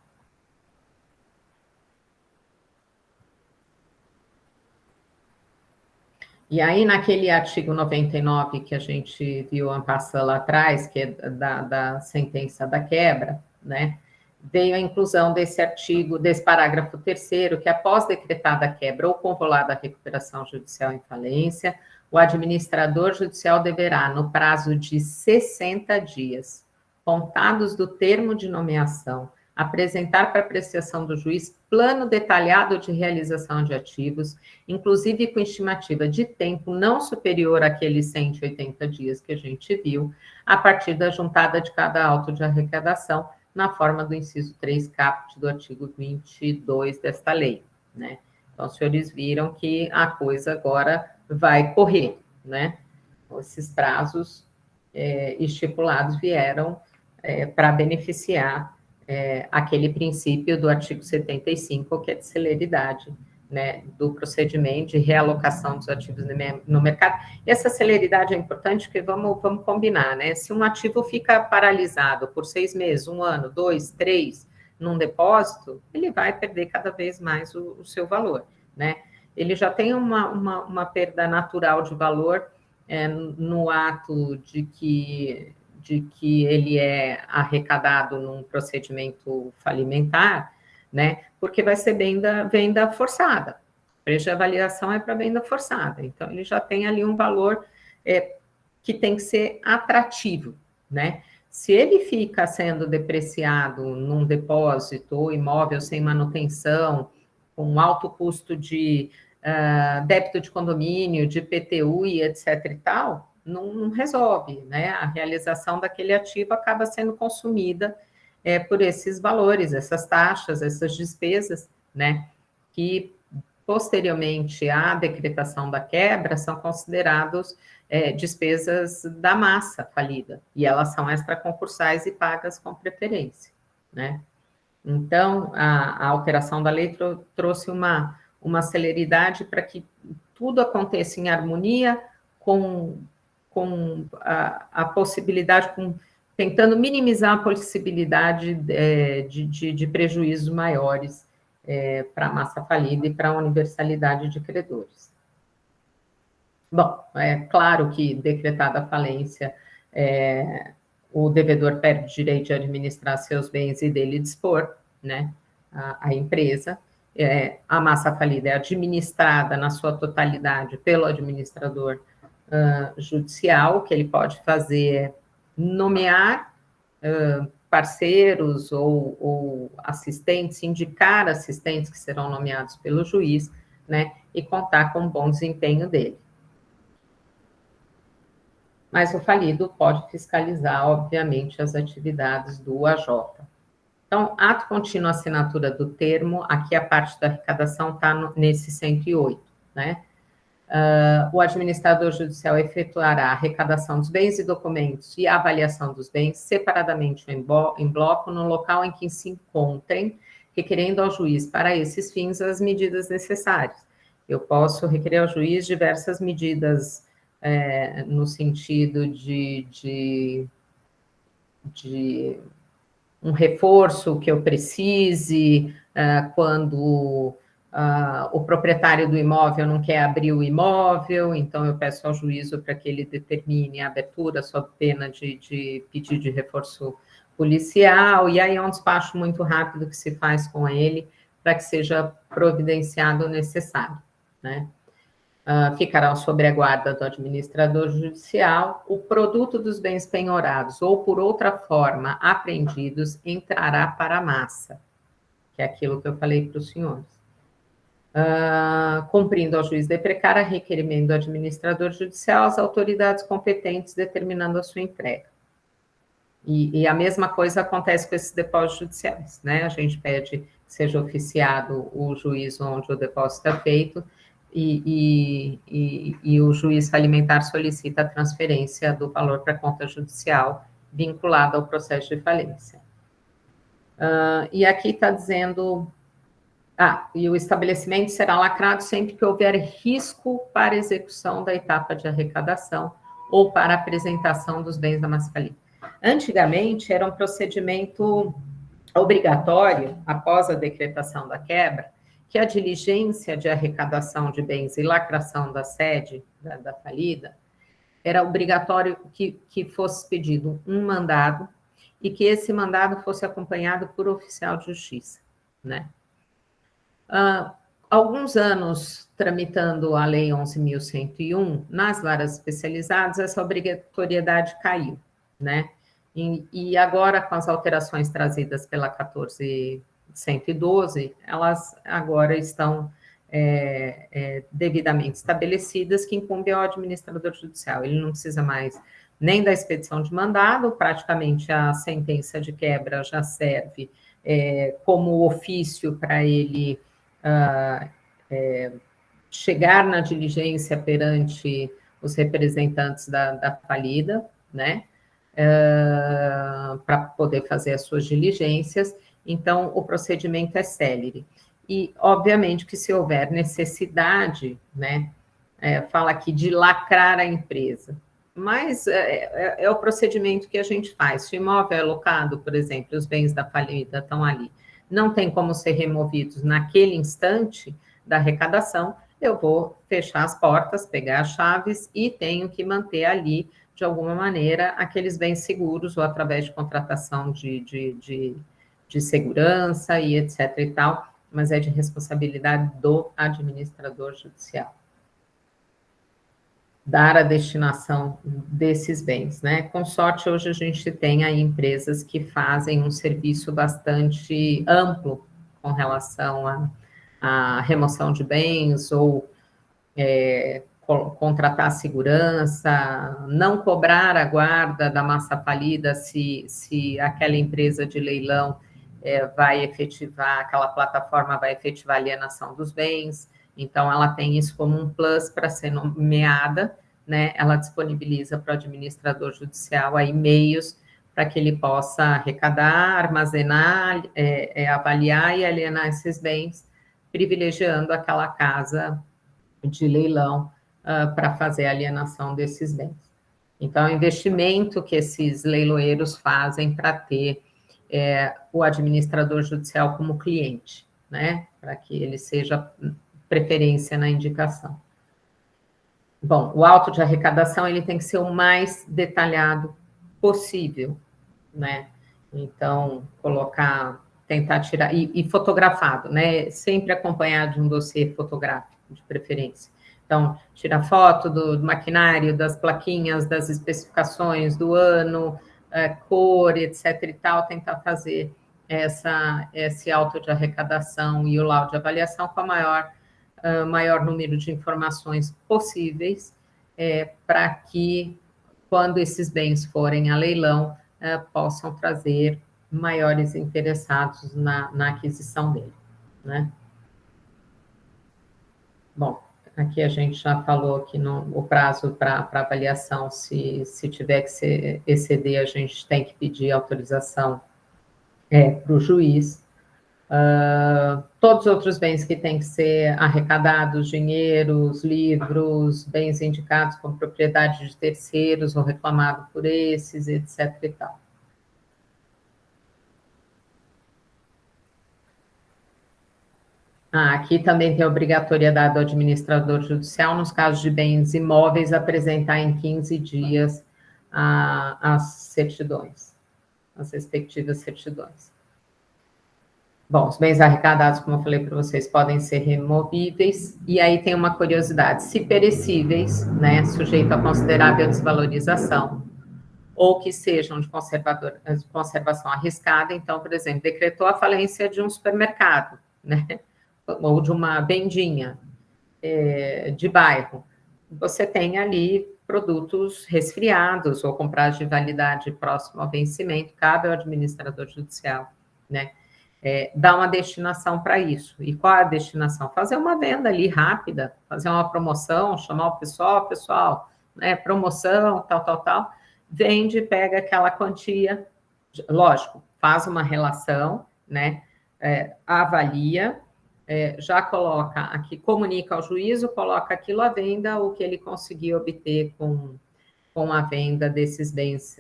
E aí, naquele artigo 99 que a gente viu passando lá atrás, que é da sentença da quebra, né? Veio a inclusão desse artigo, desse parágrafo 3º, que após decretada a quebra ou convolada a recuperação judicial em falência, o administrador judicial deverá, no prazo de 60 dias, contados do termo de nomeação, apresentar para apreciação do juiz plano detalhado de realização de ativos, inclusive com estimativa de tempo não superior àqueles 180 dias que a gente viu, a partir da juntada de cada auto de arrecadação, na forma do inciso 3 caput do artigo 22 desta lei, né? Então, os senhores viram que a coisa agora vai correr, né? Esses prazos estipulados vieram para beneficiar aquele princípio do artigo 75, que é de celeridade, né, do procedimento de realocação dos ativos no mercado. E essa celeridade é importante porque vamos combinar, né? Se um ativo fica paralisado por 6 meses, 1 ano, 2, 3, num depósito, ele vai perder cada vez mais o seu valor, né? Ele já tem uma perda natural de valor no ato de que ele é arrecadado num procedimento falimentar, né? Porque vai ser venda forçada. O preço de avaliação é para venda forçada. Então, ele já tem ali um valor que tem que ser atrativo, né? Se ele fica sendo depreciado num depósito ou imóvel sem manutenção, com alto custo de débito de condomínio, de PTU e etc. e tal, não resolve, né? A realização daquele ativo acaba sendo consumida por esses valores, essas taxas, essas despesas, né? Que posteriormente à decretação da quebra são considerados despesas da massa falida, e elas são extraconcursais e pagas com preferência, né? Então, a alteração da lei trouxe uma celeridade para que tudo aconteça em harmonia com a possibilidade, tentando minimizar a possibilidade de prejuízos maiores para a massa falida e para a universalidade de credores. Bom, é claro que, decretada a falência, o devedor perde o direito de administrar seus bens e dele dispor, né, a empresa. A massa falida é administrada na sua totalidade pelo administrador judicial. O que ele pode fazer é nomear parceiros ou assistentes, indicar assistentes que serão nomeados pelo juiz, né, e contar com o bom desempenho dele. Mas o falido pode fiscalizar, obviamente, as atividades do AJ. Então, ato contínuo, assinatura do termo, aqui a parte da arrecadação está nesse 108, né? O administrador judicial efetuará a arrecadação dos bens e documentos e a avaliação dos bens separadamente ou em bloco no local em que se encontrem, requerendo ao juiz para esses fins as medidas necessárias. Eu posso requerer ao juiz diversas medidas no sentido de um reforço que eu precise, quando o proprietário do imóvel não quer abrir o imóvel, então eu peço ao juízo para que ele determine a abertura sob pena de pedido de reforço policial, e aí é um despacho muito rápido que se faz com ele para que seja providenciado o necessário, né? Ficarão sob a guarda do administrador judicial. O produto dos bens penhorados ou por outra forma apreendidos entrará para a massa, que é aquilo que eu falei para os senhores. Cumprindo ao juiz de precara requerimento do administrador judicial, as autoridades competentes determinando a sua entrega. E a mesma coisa acontece com esses depósitos judiciais, né? A gente pede que seja oficiado o juízo onde o depósito é feito, e o juiz falimentar solicita a transferência do valor para a conta judicial vinculada ao processo de falência. E aqui está dizendo... e o estabelecimento será lacrado sempre que houver risco para execução da etapa de arrecadação ou para apresentação dos bens da massa falida. Antigamente, era um procedimento obrigatório, após a decretação da quebra, que a diligência de arrecadação de bens e lacração da sede da falida era obrigatório que fosse pedido um mandado e que esse mandado fosse acompanhado por oficial de justiça, né? Alguns anos tramitando a Lei 11.101, nas varas especializadas, essa obrigatoriedade caiu, né? E agora, com as alterações trazidas pela 14.112, elas agora estão devidamente estabelecidas, que incumbe ao administrador judicial. Ele não precisa mais nem da expedição de mandado, praticamente a sentença de quebra já serve como ofício para ele chegar na diligência perante os representantes da falida, né? Para poder fazer as suas diligências. Então, o procedimento é célere. E, obviamente, que se houver necessidade, né, fala aqui de lacrar a empresa, mas é o procedimento que a gente faz. Se o imóvel é locado, por exemplo, os bens da falida estão ali, não tem como ser removidos naquele instante da arrecadação, eu vou fechar as portas, pegar as chaves e tenho que manter ali, de alguma maneira, aqueles bens seguros, ou através de contratação de segurança e etc. e tal, mas é de responsabilidade do administrador judicial dar a destinação desses bens, né? Com sorte, hoje a gente tem aí empresas que fazem um serviço bastante amplo com relação à remoção de bens ou contratar segurança, não cobrar a guarda da massa falida se aquela empresa de leilão vai efetivar, aquela plataforma vai efetivar a alienação dos bens. Então, ela tem isso como um plus para ser nomeada, né? Ela disponibiliza para o administrador judicial aí meios para que ele possa arrecadar, armazenar, avaliar e alienar esses bens, privilegiando aquela casa de leilão para fazer a alienação desses bens. Então, é um investimento que esses leiloeiros fazem para ter o administrador judicial como cliente, né? Para que ele seja preferência na indicação. Bom, o auto de arrecadação ele tem que ser o mais detalhado possível, né? Então, tentar tirar, e fotografado, né? Sempre acompanhado de um dossiê fotográfico, de preferência. Então, tirar foto do maquinário, das plaquinhas, das especificações do ano, cor, etc. e tal, tentar fazer esse auto de arrecadação e o laudo de avaliação com a maior número de informações possíveis, para que, quando esses bens forem a leilão, possam trazer maiores interessados na aquisição dele, né? Bom, aqui a gente já falou que o prazo para avaliação, se tiver que exceder, a gente tem que pedir autorização para o juiz. Todos os outros bens que têm que ser arrecadados, dinheiros, livros, bens indicados como propriedade de terceiros ou reclamado por esses, etc. e tal. Aqui também tem a obrigatoriedade do administrador judicial, nos casos de bens imóveis, apresentar em 15 dias as certidões, as respectivas certidões. Bom, os bens arrecadados, como eu falei para vocês, podem ser removíveis, e aí tem uma curiosidade: se perecíveis, né, sujeito a considerável desvalorização, ou que sejam de conservação arriscada, então, por exemplo, decretou a falência de um supermercado, né, ou de uma vendinha de bairro, você tem ali produtos resfriados ou com prazo de validade próximo ao vencimento, cabe ao administrador judicial, né, dar uma destinação para isso. E qual é a destinação? Fazer uma venda ali rápida, fazer uma promoção, chamar o pessoal, né, promoção, tal, vende, pega aquela quantia, lógico, faz uma relação, né, avalia, já coloca aqui, comunica ao juízo, coloca aquilo à venda, o que ele conseguir obter com a venda desses bens,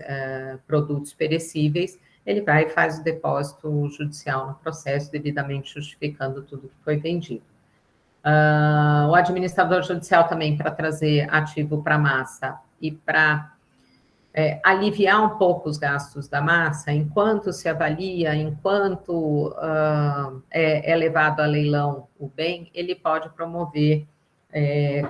produtos perecíveis, ele vai e faz o depósito judicial no processo, devidamente justificando tudo que foi vendido. O administrador judicial também, para trazer ativo para a massa e para aliviar um pouco os gastos da massa, enquanto se avalia, enquanto é levado a leilão o bem, ele pode promover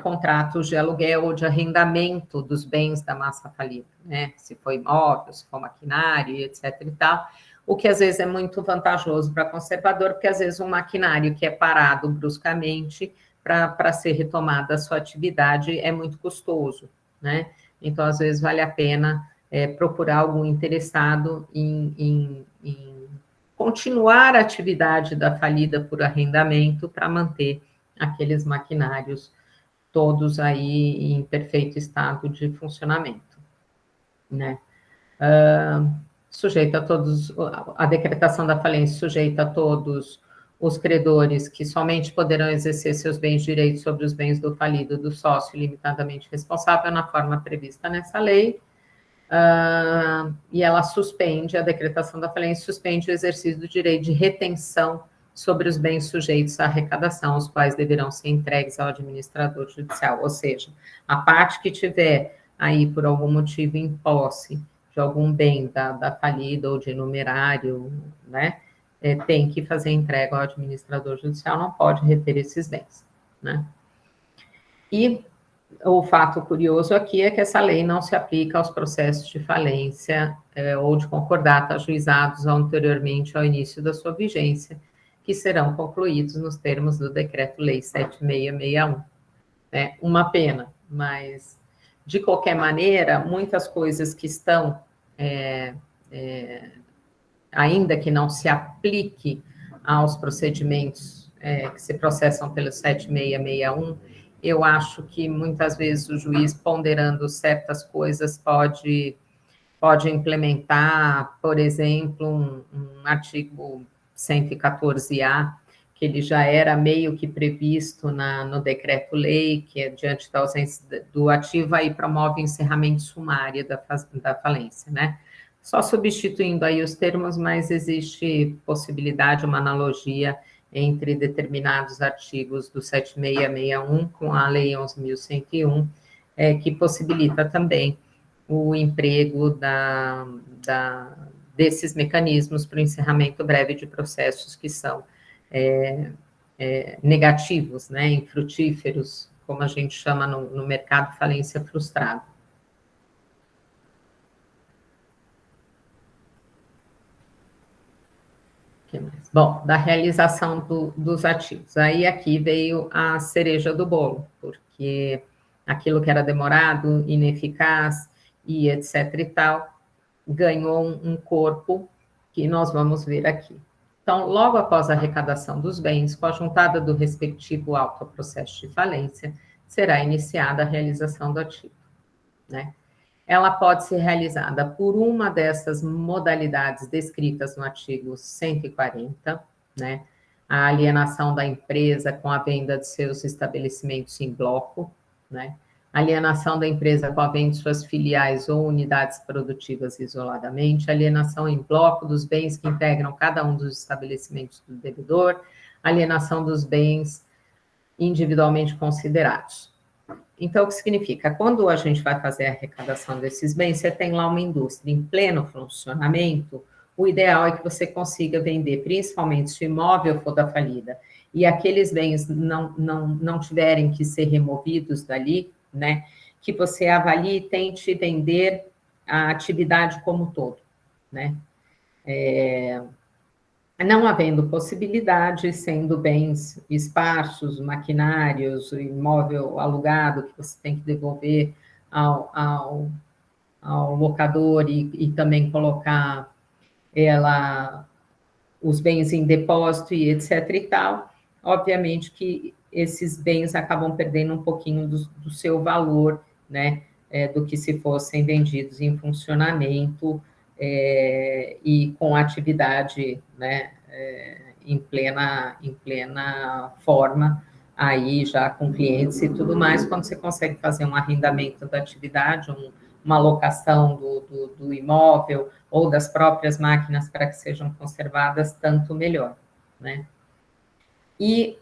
contratos de aluguel ou de arrendamento dos bens da massa falida, né? Se for imóvel, se for maquinário, etc. e tal, o que às vezes é muito vantajoso para conservador, porque às vezes um maquinário que é parado bruscamente para ser retomada a sua atividade é muito custoso, né? Então, às vezes, vale a pena procurar algum interessado em continuar a atividade da falida por arrendamento para manter aqueles maquinários todos aí em perfeito estado de funcionamento, né? Sujeito a todos, a decretação da falência sujeita a todos os credores que somente poderão exercer seus bens direitos sobre os bens do falido do sócio limitadamente responsável na forma prevista nessa lei, e ela suspende, a decretação da falência suspende o exercício do direito de retenção sobre os bens sujeitos à arrecadação, os quais deverão ser entregues ao administrador judicial, ou seja, a parte que tiver aí por algum motivo em posse de algum bem da falida ou de numerário, né, tem que fazer entrega ao administrador judicial, não pode reter esses bens, né? E o fato curioso aqui é que essa lei não se aplica aos processos de falência ou de concordata ajuizados anteriormente ao início da sua vigência, que serão concluídos nos termos do Decreto-Lei 7661. Uma pena, mas, de qualquer maneira, muitas coisas que estão ainda que não se aplique aos procedimentos que se processam pelo 7661, eu acho que muitas vezes o juiz, ponderando certas coisas, pode implementar, por exemplo, um artigo 114-A, que ele já era meio que previsto no decreto-lei, que é diante da ausência do ativo, aí promove o encerramento sumário da falência, né? Só substituindo aí os termos, mas existe possibilidade, uma analogia entre determinados artigos do 7661 com a Lei 11.101 que possibilita também o emprego desses mecanismos para o encerramento breve de processos que são negativos, né, infrutíferos, como a gente chama no mercado, falência frustrada. Que mais? Bom, da realização dos ativos. Aí aqui veio a cereja do bolo, porque aquilo que era demorado, ineficaz e etc e tal, ganhou um corpo que nós vamos ver aqui. Então, logo após a arrecadação dos bens, com a juntada do respectivo auto ao processo de falência, será iniciada a realização do ativo, né? Ela pode ser realizada por uma dessas modalidades descritas no artigo 140, né? A alienação da empresa com a venda de seus estabelecimentos em bloco, né? Alienação da empresa com a venda de suas filiais ou unidades produtivas isoladamente, alienação em bloco dos bens que integram cada um dos estabelecimentos do devedor, alienação dos bens individualmente considerados. Então, o que significa? Quando a gente vai fazer a arrecadação desses bens, você tem lá uma indústria em pleno funcionamento, o ideal é que você consiga vender, principalmente se o imóvel for da falida, e aqueles bens não tiverem que ser removidos dali, né, que você avalie e tente vender a atividade como um todo, né. Não havendo possibilidade, sendo bens esparsos, maquinários, imóvel alugado, que você tem que devolver ao locador e também colocar os bens em depósito e etc e tal, obviamente que esses bens acabam perdendo um pouquinho do seu valor, né, do que se fossem vendidos em funcionamento, e com atividade, né, em plena forma, aí já com clientes e tudo mais, quando você consegue fazer um arrendamento da atividade, uma alocação do imóvel ou das próprias máquinas para que sejam conservadas, tanto melhor, né? E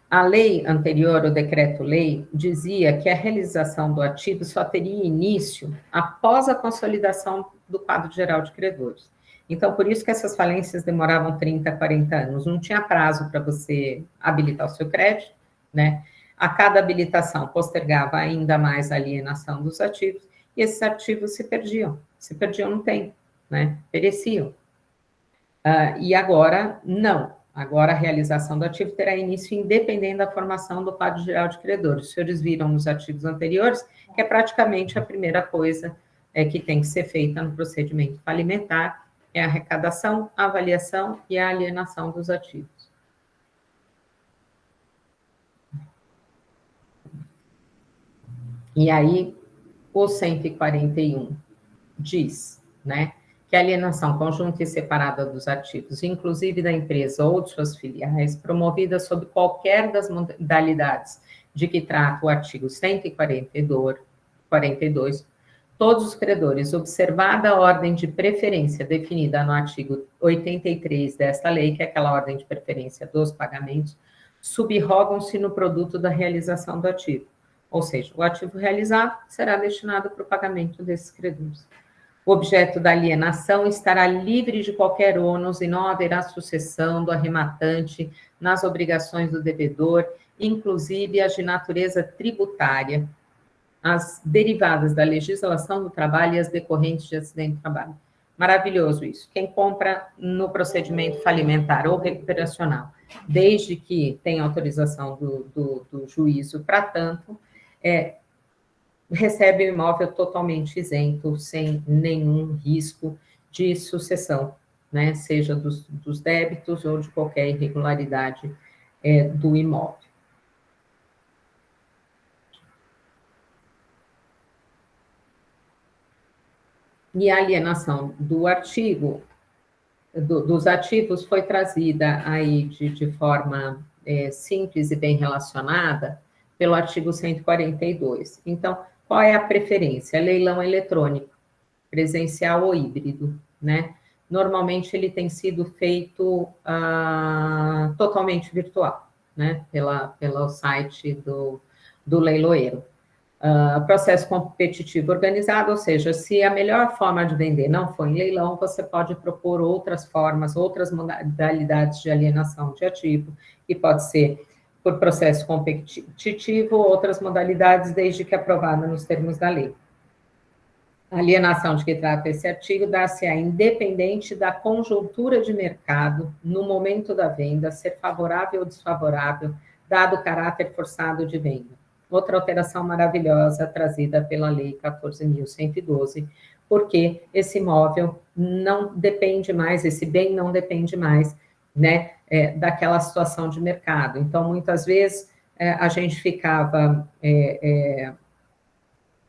a lei anterior, o decreto-lei, dizia que a realização do ativo só teria início após a consolidação do quadro geral de credores. Então, por isso que essas falências demoravam 30, 40 anos. Não tinha prazo para você habilitar o seu crédito, né? A cada habilitação postergava ainda mais a alienação dos ativos, e esses ativos se perdiam no tempo, né? Pereciam. E agora, não. Agora, a realização do ativo terá início independente da formação do quadro geral de credores. Os senhores viram nos artigos anteriores que é praticamente a primeira coisa que tem que ser feita no procedimento falimentar, é a arrecadação, a avaliação e a alienação dos ativos. E aí, o 141 diz, né, que a alienação conjunta e separada dos ativos, inclusive da empresa ou de suas filiais, promovida sob qualquer das modalidades de que trata o artigo 142, todos os credores, observada a ordem de preferência definida no artigo 83 desta lei, que é aquela ordem de preferência dos pagamentos, subrogam-se no produto da realização do ativo. Ou seja, o ativo realizado será destinado para o pagamento desses credores. O objeto da alienação estará livre de qualquer ônus e não haverá sucessão do arrematante nas obrigações do devedor, inclusive as de natureza tributária, as derivadas da legislação do trabalho e as decorrentes de acidente de trabalho. Maravilhoso isso. Quem compra no procedimento falimentar ou recuperacional, desde que tenha autorização do juízo para tanto, recebe o imóvel totalmente isento, sem nenhum risco de sucessão, né? Seja dos débitos ou de qualquer irregularidade do imóvel. E a alienação do artigo, dos ativos, foi trazida aí de forma simples e bem relacionada pelo artigo 142. Então, qual é a preferência? Leilão eletrônico, presencial ou híbrido, né? Normalmente ele tem sido feito totalmente virtual, né? Pelo site do leiloeiro. Processo competitivo organizado, ou seja, se a melhor forma de vender não for em leilão, você pode propor outras formas, outras modalidades de alienação de ativo, e pode ser por processo competitivo, outras modalidades, desde que aprovada nos termos da lei. A alienação de que trata esse artigo dá-se-á independente da conjuntura de mercado no momento da venda, ser favorável ou desfavorável, dado o caráter forçado de venda. Outra alteração maravilhosa trazida pela Lei 14.112, porque esse imóvel não depende mais, esse bem não depende mais, né, daquela situação de mercado. Então, muitas vezes, a gente ficava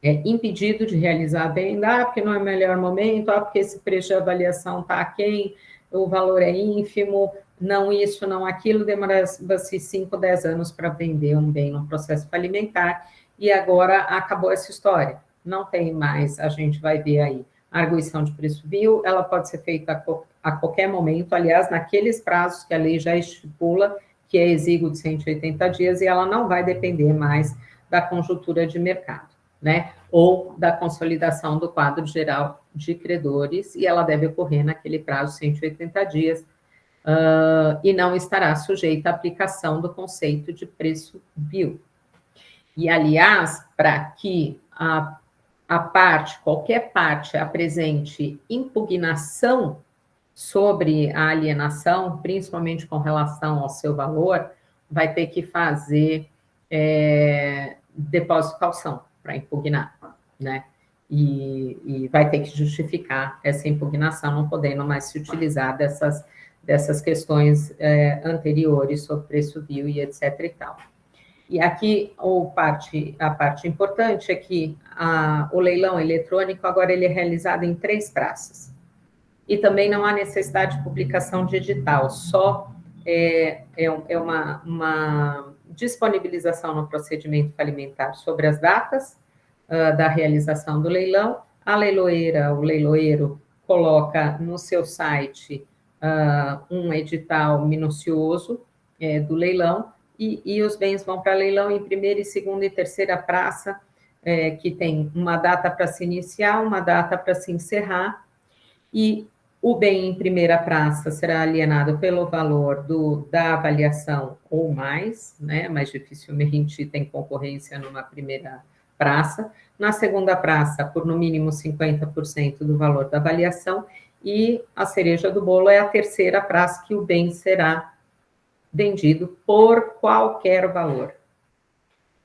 impedido de realizar a venda, porque não é o melhor momento, porque esse preço de avaliação está aquém, o valor é ínfimo, não isso, não aquilo, demorava-se 5, 10 anos para vender um bem no processo falimentar, e agora acabou essa história. Não tem mais, a gente vai ver aí, a arguição de preço vil, ela pode ser feita a qualquer momento, aliás, naqueles prazos que a lei já estipula, que é exíguo de 180 dias, e ela não vai depender mais da conjuntura de mercado, né, ou da consolidação do quadro geral de credores, e ela deve ocorrer naquele prazo de 180 dias, e não estará sujeita à aplicação do conceito de preço vil. E, aliás, para que a parte, qualquer parte, apresente impugnação sobre a alienação, principalmente com relação ao seu valor, vai ter que fazer depósito de caução para impugnar, né? E vai ter que justificar essa impugnação, não podendo mais se utilizar dessas questões anteriores sobre preço vil e etc. e tal. E aqui a parte importante é que o leilão eletrônico agora ele é realizado em 3 praças. E também não há necessidade de publicação digital, só uma disponibilização no procedimento falimentar sobre as datas da realização do leilão. A leiloeira, o leiloeiro, coloca no seu site um edital minucioso do leilão, e os bens vão para leilão em primeira, segunda e terceira praça, que tem uma data para se iniciar, uma data para se encerrar, e o bem em primeira praça será alienado pelo valor da avaliação ou mais, né? Mas dificilmente tem concorrência numa primeira praça. Na segunda praça, por no mínimo 50% do valor da avaliação, e a cereja do bolo é a terceira praça, que o bem será vendido por qualquer valor.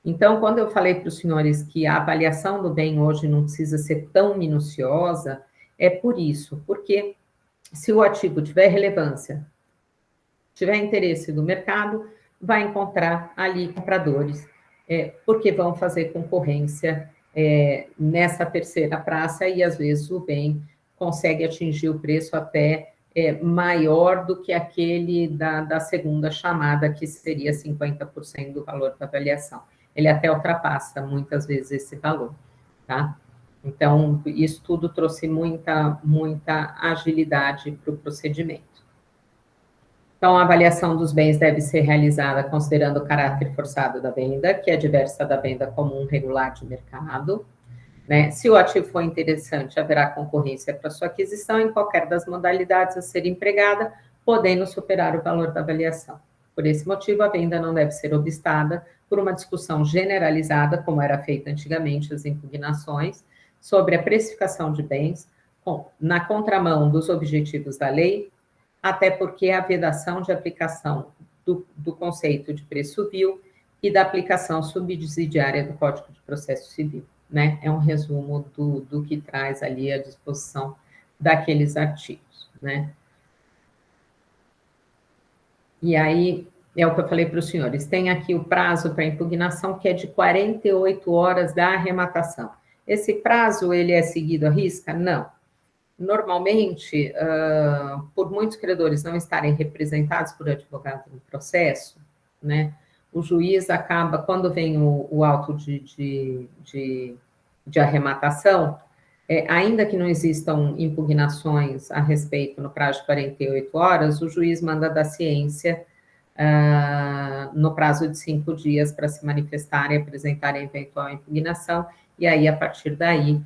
Então, quando eu falei para os senhores que a avaliação do bem hoje não precisa ser tão minuciosa, é por isso, porque se o ativo tiver relevância, tiver interesse do mercado, vai encontrar ali compradores, porque vão fazer concorrência nessa terceira praça, e às vezes o bem consegue atingir o preço até maior do que aquele da segunda chamada, que seria 50% do valor da avaliação. Ele até ultrapassa muitas vezes esse valor, tá? Então, isso tudo trouxe muita agilidade para o procedimento. Então, a avaliação dos bens deve ser realizada considerando o caráter forçado da venda, que é diversa da venda comum regular de mercado, né? Se o ativo for interessante, haverá concorrência para sua aquisição em qualquer das modalidades a ser empregada, podendo superar o valor da avaliação. Por esse motivo, a venda não deve ser obstada por uma discussão generalizada, como era feita antigamente as impugnações, sobre a precificação de bens, na contramão dos objetivos da lei, até porque a vedação de aplicação do conceito de preço vil e da aplicação subsidiária do Código de Processo Civil, né? É um resumo do que traz ali a disposição daqueles artigos, né? E aí, é o que eu falei para os senhores, tem aqui o prazo para impugnação, que é de 48 horas da arrematação. Esse prazo, ele é seguido à risca? Não. Normalmente, por muitos credores não estarem representados por advogado no processo, né, o juiz acaba, quando vem o auto de arrematação, ainda que não existam impugnações a respeito no prazo de 48 horas, o juiz manda da ciência no prazo de 5 dias para se manifestarem e apresentarem eventual impugnação, e aí, a partir daí,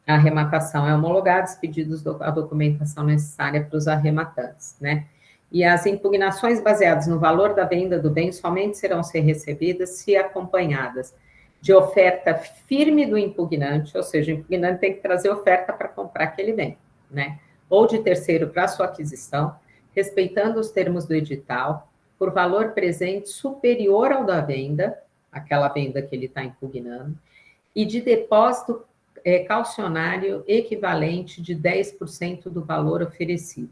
a arrematação é homologada, os pedidos, a documentação necessária para os arrematantes, né? E as impugnações baseadas no valor da venda do bem somente serão ser recebidas se acompanhadas de oferta firme do impugnante, ou seja, o impugnante tem que trazer oferta para comprar aquele bem, né? Ou de terceiro para sua aquisição, respeitando os termos do edital, por valor presente superior ao da venda, aquela venda que ele está impugnando, e de depósito caucionário equivalente de 10% do valor oferecido.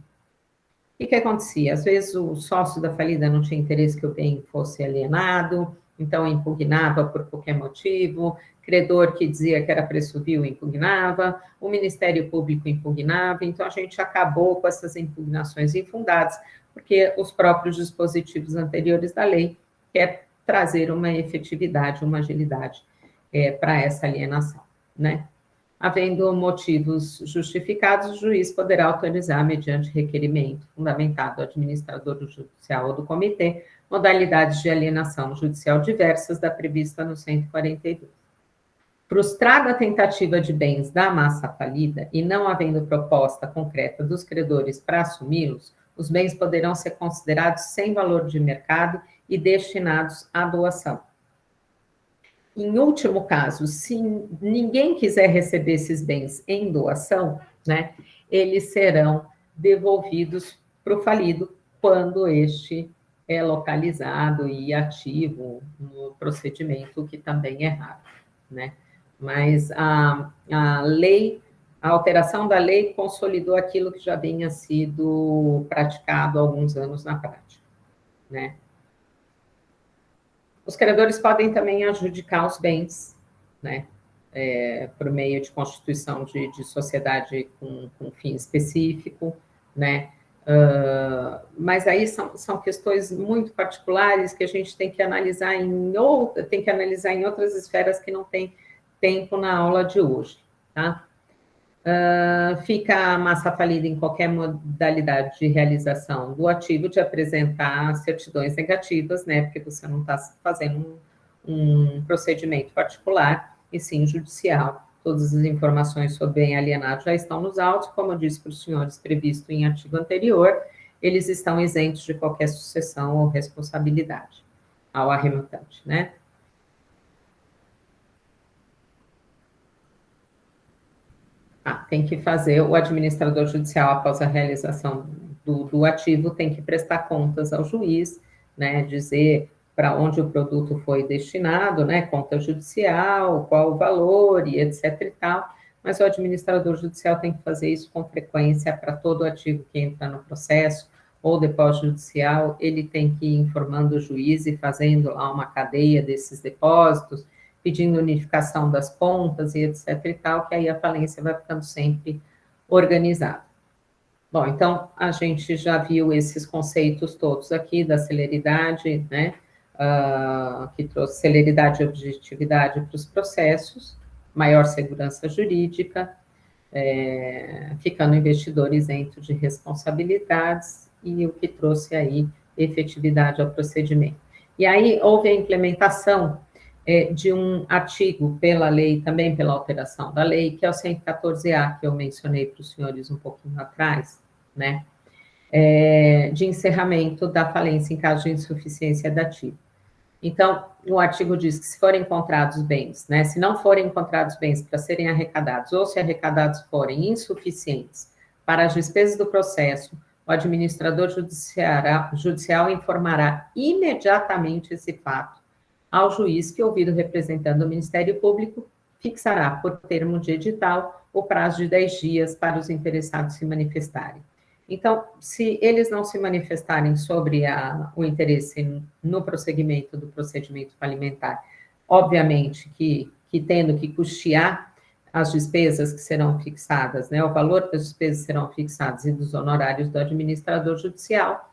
O que acontecia? Às vezes o sócio da falida não tinha interesse que o bem fosse alienado, então impugnava por qualquer motivo, credor que dizia que era preço vil impugnava, o Ministério Público impugnava, então a gente acabou com essas impugnações infundadas, porque os próprios dispositivos anteriores da lei querem trazer uma efetividade, uma agilidade para essa alienação, né? Havendo motivos justificados, o juiz poderá autorizar, mediante requerimento fundamentado do administrador judicial ou do comitê, modalidades de alienação judicial diversas da prevista no 142. Frustrada a tentativa de bens da massa falida e não havendo proposta concreta dos credores para assumi-los, os bens poderão ser considerados sem valor de mercado e destinados à doação. Em último caso, se ninguém quiser receber esses bens em doação, né, eles serão devolvidos para o falido quando este é localizado e ativo no procedimento, que também é raro, né? Mas a lei, a alteração da lei consolidou aquilo que já vinha sido praticado há alguns anos na prática, né? Os credores podem também adjudicar os bens, né, por meio de constituição de sociedade com fim específico, né, mas aí são questões muito particulares que a gente tem que analisar em outras esferas que não tem tempo na aula de hoje, tá? Fica a massa falida em qualquer modalidade de realização do ativo de apresentar certidões negativas, né, porque você não está fazendo um procedimento particular, e sim judicial. Todas as informações sobre bem alienado já estão nos autos, como eu disse para os senhores, previsto em artigo anterior, eles estão isentos de qualquer sucessão ou responsabilidade ao arrematante, né? Tem que fazer, o administrador judicial, após a realização do ativo, tem que prestar contas ao juiz, né, dizer para onde o produto foi destinado, né, conta judicial, qual o valor e etc e tal, mas o administrador judicial tem que fazer isso com frequência para todo ativo que entra no processo, ou depósito judicial, ele tem que ir informando o juiz e fazendo lá uma cadeia desses depósitos, pedindo unificação das contas e etc e tal, que aí a falência vai ficando sempre organizada. Bom, então, a gente já viu esses conceitos todos aqui da celeridade, né, que trouxe celeridade e objetividade para os processos, maior segurança jurídica, ficando o investidor isento de responsabilidades, e o que trouxe aí efetividade ao procedimento. E aí houve a implementação de um artigo pela lei, também pela alteração da lei, que é o 114A, que eu mencionei para os senhores um pouquinho atrás, né, de encerramento da falência em caso de insuficiência da ativa. Então, o artigo diz que se forem encontrados bens, né, se não forem encontrados bens para serem arrecadados, ou se arrecadados forem insuficientes para as despesas do processo, o administrador judicial informará imediatamente esse fato ao juiz que, ouvido representando o Ministério Público, fixará, por termo de edital, o prazo de 10 dias para os interessados se manifestarem. Então, se eles não se manifestarem sobre o interesse no prosseguimento do procedimento falimentar, obviamente que tendo que custear as despesas que serão fixadas, né, o valor das despesas serão fixados e dos honorários do administrador judicial,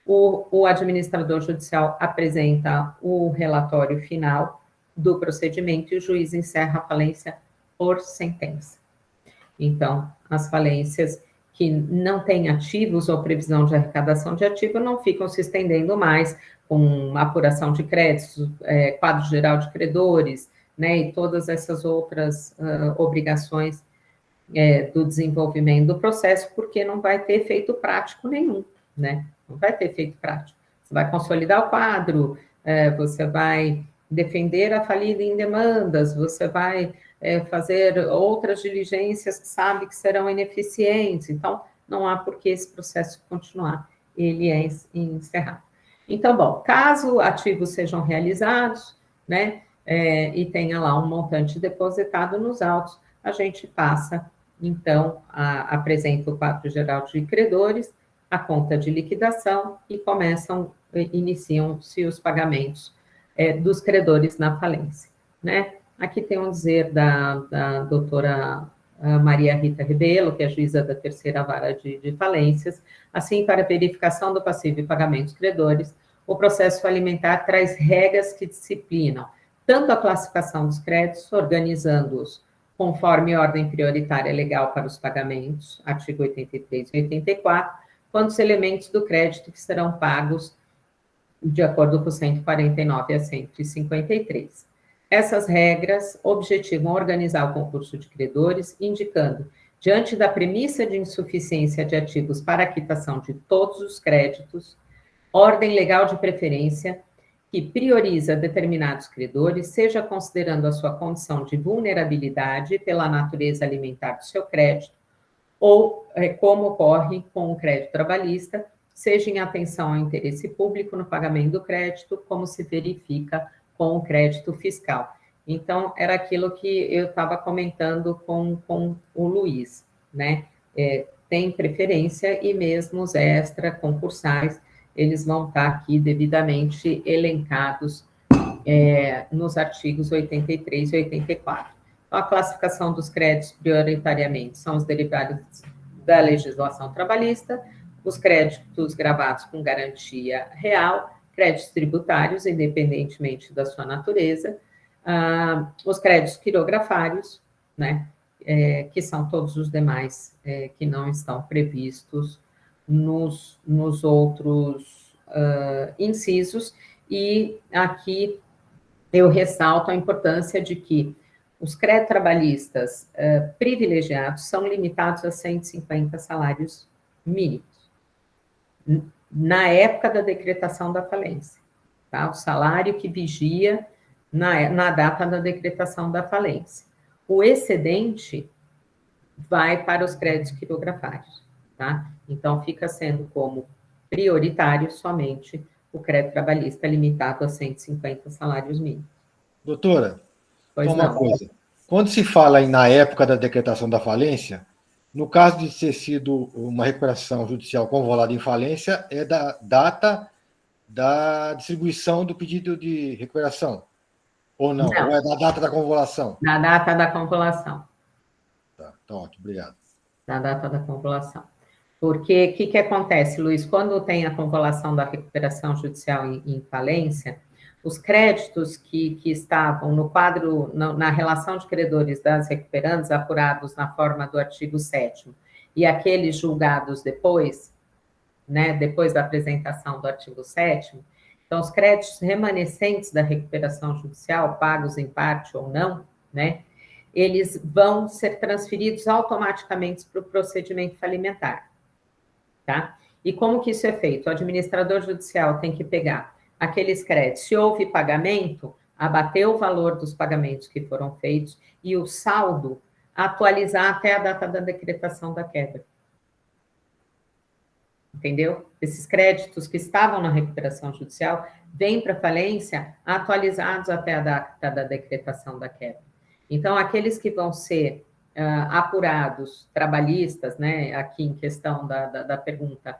o administrador judicial apresenta o relatório final do procedimento e o juiz encerra a falência por sentença. Então, as falências, que não têm ativos ou previsão de arrecadação de ativo não ficam se estendendo mais com apuração de créditos, quadro geral de credores, né, e todas essas outras obrigações do desenvolvimento do processo, porque não vai ter efeito prático nenhum, né? Não vai ter efeito prático. Você vai consolidar o quadro, você vai defender a falida em demandas, você vai fazer outras diligências que sabe que serão ineficientes. Então, não há por que esse processo continuar. Ele é encerrado. Então, bom, caso ativos sejam realizados, né, e tenha lá um montante depositado nos autos, a gente passa, então, apresenta o quadro geral de credores, a conta de liquidação e iniciam-se os pagamentos dos credores na falência, né? Aqui tem um dizer da doutora Maria Rita Rebelo, que é juíza da terceira vara de falências. Assim, para verificação do passivo e pagamento dos credores, o processo alimentar traz regras que disciplinam tanto a classificação dos créditos, organizando-os conforme ordem prioritária legal para os pagamentos, artigo 83 e 84, quanto os elementos do crédito que serão pagos de acordo com 149 a 153. Essas regras objetivam organizar o concurso de credores, indicando, diante da premissa de insuficiência de ativos para a quitação de todos os créditos, ordem legal de preferência que prioriza determinados credores, seja considerando a sua condição de vulnerabilidade pela natureza alimentar do seu crédito, ou como ocorre com o crédito trabalhista, seja em atenção ao interesse público no pagamento do crédito, como se verifica com o crédito fiscal. Então, era aquilo que eu estava comentando com o Luiz, né? Tem preferência e mesmo os extra-concursais, eles vão estar aqui devidamente elencados nos artigos 83 e 84. Então, a classificação dos créditos, prioritariamente, são os derivados da legislação trabalhista, os créditos gravados com garantia real, créditos tributários, independentemente da sua natureza, os créditos quirografários, né, que são todos os demais que não estão previstos nos outros incisos, e aqui eu ressalto a importância de que os créditos trabalhistas privilegiados são limitados a 150 salários mínimos, na época da decretação da falência, tá? O salário que vigia na data da decretação da falência. O excedente vai para os créditos quirografários, tá? Então, fica sendo como prioritário somente o crédito trabalhista limitado a 150 salários mínimos. Doutora, Pois só uma não. coisa. Quando se fala na época da decretação da falência, no caso de ter sido uma recuperação judicial convolada em falência, é da data da distribuição do pedido de recuperação, ou não? Ou é da data da convolução? Da data da convolução. Tá ótimo, obrigado. Da data da convolução. Porque o que acontece, Luiz? Quando tem a convolução da recuperação judicial em falência, os créditos que estavam no quadro, na relação de credores das recuperantes, apurados na forma do artigo 7º, e aqueles julgados depois, né, depois da apresentação do artigo 7º, então, os créditos remanescentes da recuperação judicial, pagos em parte ou não, né, eles vão ser transferidos automaticamente para o procedimento falimentar, tá? E como que isso é feito? O administrador judicial tem que pegar aqueles créditos, se houve pagamento, abater o valor dos pagamentos que foram feitos e o saldo atualizar até a data da decretação da quebra. Entendeu? Esses créditos que estavam na recuperação judicial vêm para a falência atualizados até a data da decretação da quebra. Então, aqueles que vão ser apurados, trabalhistas, né, aqui em questão da pergunta,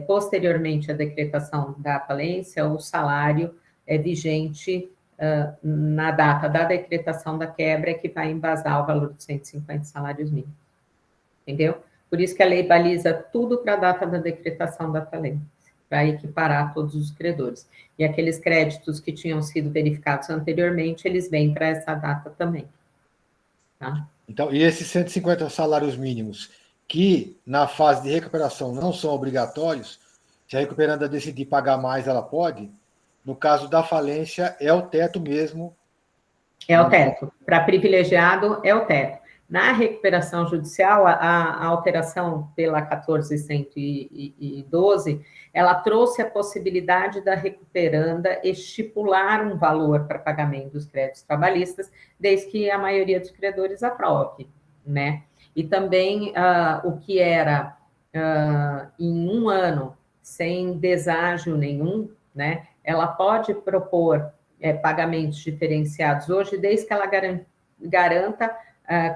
posteriormente à decretação da falência, o salário é vigente na data da decretação da quebra, que vai embasar o valor de 150 salários mínimos. Entendeu? Por isso que a lei baliza tudo para a data da decretação da falência, para equiparar todos os credores. E aqueles créditos que tinham sido verificados anteriormente, eles vêm para essa data também. Tá? Então, e esses 150 salários mínimos, que na fase de recuperação não são obrigatórios. Se a recuperanda decidir pagar mais, ela pode. No caso da falência, é o teto mesmo. É o teto. Para privilegiado, é o teto. Na recuperação judicial, a alteração pela 14.112, ela trouxe a possibilidade da recuperanda estipular um valor para pagamento dos créditos trabalhistas, desde que a maioria dos credores aprove, né? E também o que era em um ano, sem deságio nenhum, né? Ela pode propor pagamentos diferenciados hoje, desde que ela garanta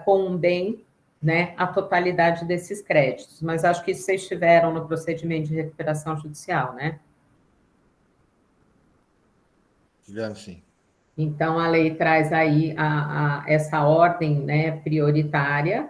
com um bem, né, a totalidade desses créditos. Mas acho que isso vocês tiveram no procedimento de recuperação judicial, né? Tivemos, sim. Então, a lei traz aí essa ordem, né, prioritária,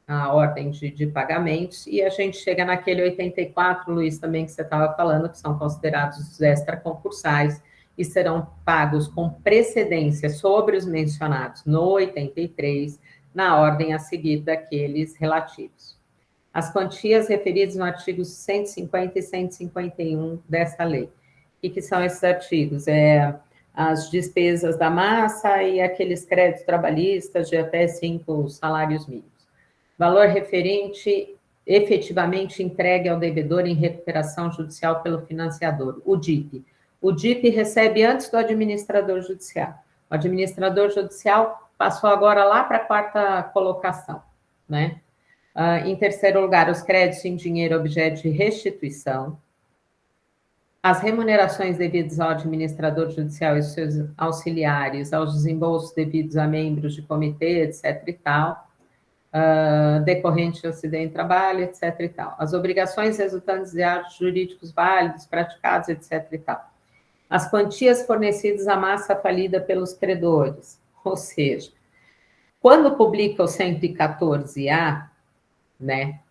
a ordem de pagamentos, e a gente chega naquele 84, Luiz, também que você estava falando, que são considerados os extraconcursais, e serão pagos com precedência sobre os mencionados no 83, na ordem a seguir daqueles relativos. As quantias referidas no artigos 150 e 151 dessa lei. O que são esses artigos? As despesas da massa e aqueles créditos trabalhistas de até 5 salários mínimos. Valor referente efetivamente entregue ao devedor em recuperação judicial pelo financiador, o DIP. O DIP recebe antes do administrador judicial. O administrador judicial passou agora lá para a quarta colocação, né? Em terceiro lugar, os créditos em dinheiro objeto de restituição. As remunerações devidas ao administrador judicial e seus auxiliares, aos desembolsos devidos a membros de comitê, etc. e tal. Decorrente de acidente de trabalho, etc. e tal. As obrigações resultantes de atos jurídicos válidos, praticados, etc. e tal. As quantias fornecidas à massa falida pelos credores, ou seja, quando publica o 114A, né,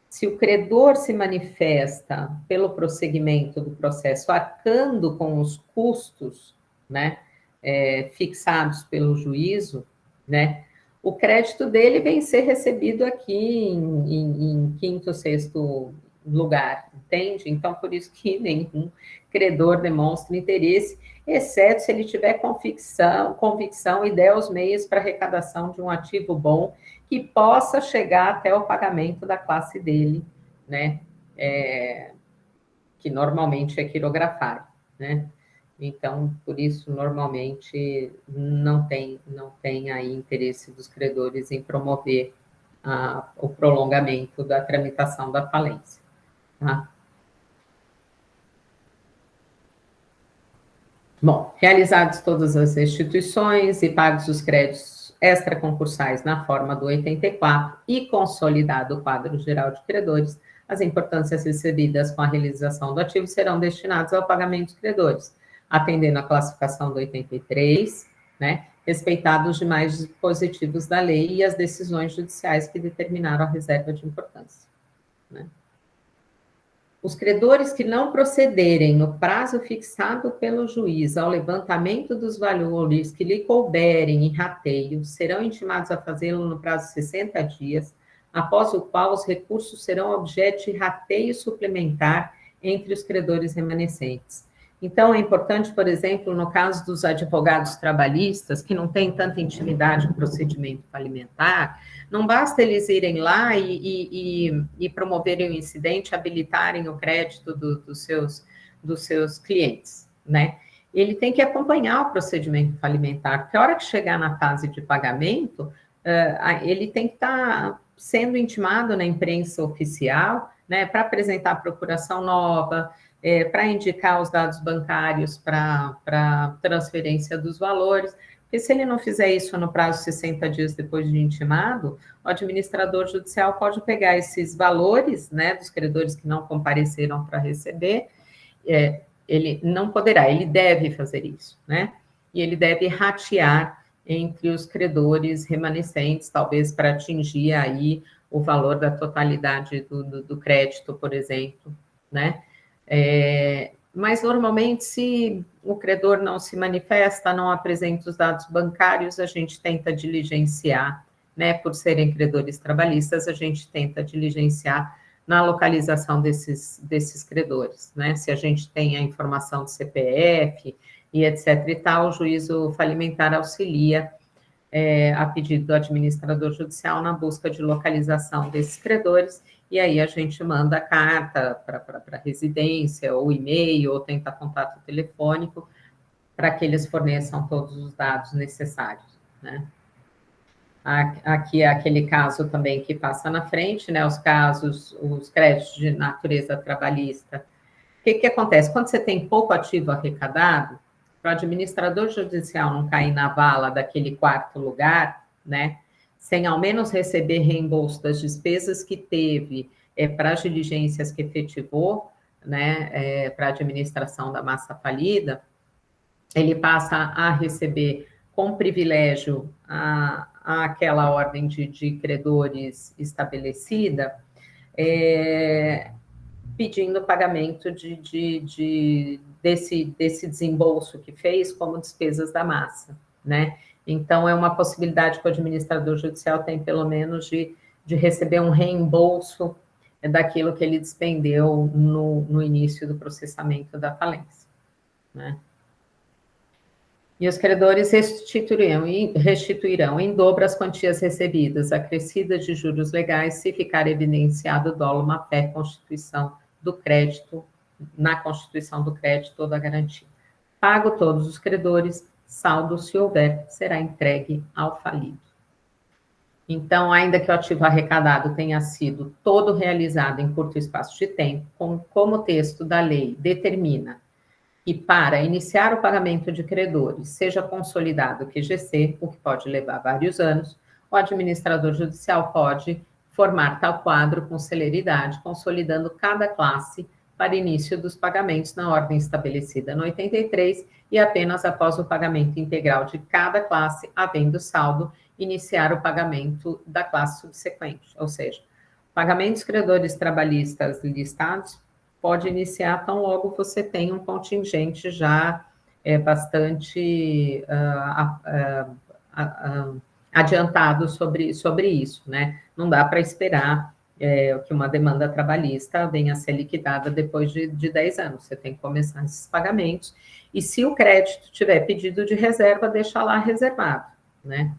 se o credor se manifesta pelo prosseguimento do processo arcando com os custos, né, fixados pelo juízo, né, o crédito dele vem ser recebido aqui em quinto, sexto lugar, entende? Então, por isso que nenhum credor demonstra interesse, exceto se ele tiver convicção e der os meios para arrecadação de um ativo bom que possa chegar até o pagamento da classe dele, né? Que normalmente é quirografário, né? Então, por isso, normalmente, não tem aí interesse dos credores em promover o prolongamento da tramitação da falência. Tá? Bom, realizadas todas as restituições e pagos os créditos extraconcursais na forma do 84 e consolidado o quadro geral de credores, as importâncias recebidas com a realização do ativo serão destinadas ao pagamento dos credores, atendendo à classificação do 83, né, respeitados os demais dispositivos da lei e as decisões judiciais que determinaram a reserva de importância, né. Os credores que não procederem no prazo fixado pelo juiz ao levantamento dos valores que lhe couberem em rateio serão intimados a fazê-lo no prazo de 60 dias, após o qual os recursos serão objeto de rateio suplementar entre os credores remanescentes. Então, é importante, por exemplo, no caso dos advogados trabalhistas, que não têm tanta intimidade com o procedimento falimentar, não basta eles irem lá e promoverem o incidente, habilitarem o crédito dos seus clientes, né? Ele tem que acompanhar o procedimento falimentar, porque a hora que chegar na fase de pagamento, ele tem que estar sendo intimado na imprensa oficial, né, para apresentar a procuração nova, para indicar os dados bancários para transferência dos valores, porque se ele não fizer isso no prazo de 60 dias depois de intimado, o administrador judicial pode pegar esses valores, né, dos credores que não compareceram para receber, ele não poderá, ele deve fazer isso, né, e ele deve ratear entre os credores remanescentes, talvez para atingir aí o valor da totalidade do crédito, por exemplo, né. Mas, normalmente, se o credor não se manifesta, não apresenta os dados bancários, a gente tenta diligenciar, né, por serem credores trabalhistas, a gente tenta diligenciar na localização desses credores, né? Se a gente tem a informação do CPF e etc e tal, o juízo falimentar auxilia a pedido do administrador judicial na busca de localização desses credores, e aí a gente manda a carta para a residência, ou e-mail, ou tenta contato telefônico, para que eles forneçam todos os dados necessários, né? Aqui é aquele caso também que passa na frente, né? Os créditos de natureza trabalhista. O que acontece? Quando você tem pouco ativo arrecadado, para o administrador judicial não cair na vala daquele quarto lugar, né? Sem ao menos receber reembolso das despesas que teve para as diligências que efetivou, né? Para a administração da massa falida, ele passa a receber com privilégio aquela ordem de credores estabelecida, pedindo pagamento desse desembolso que fez como despesas da massa, né? Então, é uma possibilidade que o administrador judicial tem, pelo menos, de receber um reembolso daquilo que ele despendeu no início do processamento da falência, né? E os credores restituirão em dobro as quantias recebidas, acrescidas de juros legais, se ficar evidenciado o dolo, má-fé, constituição do crédito, na constituição do crédito ou da garantia. Pago todos os credores, saldo, se houver, será entregue ao falido. Então, ainda que o ativo arrecadado tenha sido todo realizado em curto espaço de tempo, como o texto da lei determina, e para iniciar o pagamento de credores, seja consolidado o QGC, o que pode levar vários anos, o administrador judicial pode formar tal quadro com celeridade, consolidando cada classe para início dos pagamentos na ordem estabelecida no 83 e apenas após o pagamento integral de cada classe, havendo saldo, iniciar o pagamento da classe subsequente. Ou seja, pagamentos credores trabalhistas listados pode iniciar tão logo você tem um contingente já bastante adiantado sobre isso, né? Não dá para esperar que uma demanda trabalhista venha a ser liquidada depois de 10 anos. Você tem que começar esses pagamentos. E se o crédito tiver pedido de reserva, deixa lá reservado, né?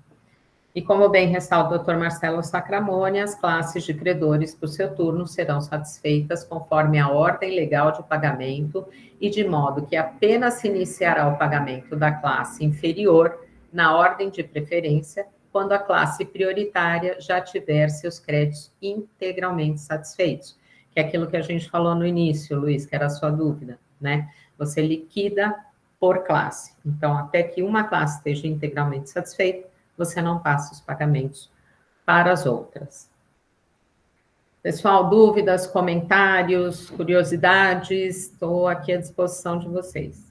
E como bem ressalta o Dr. Marcelo Sacramone, as classes de credores, por seu turno, serão satisfeitas conforme a ordem legal de pagamento e de modo que apenas se iniciará o pagamento da classe inferior na ordem de preferência quando a classe prioritária já tiver seus créditos integralmente satisfeitos, que é aquilo que a gente falou no início, Luiz, que era a sua dúvida, né? Você liquida por classe. Então, até que uma classe esteja integralmente satisfeita, você não passa os pagamentos para as outras. Pessoal, dúvidas, comentários, curiosidades, estou aqui à disposição de vocês.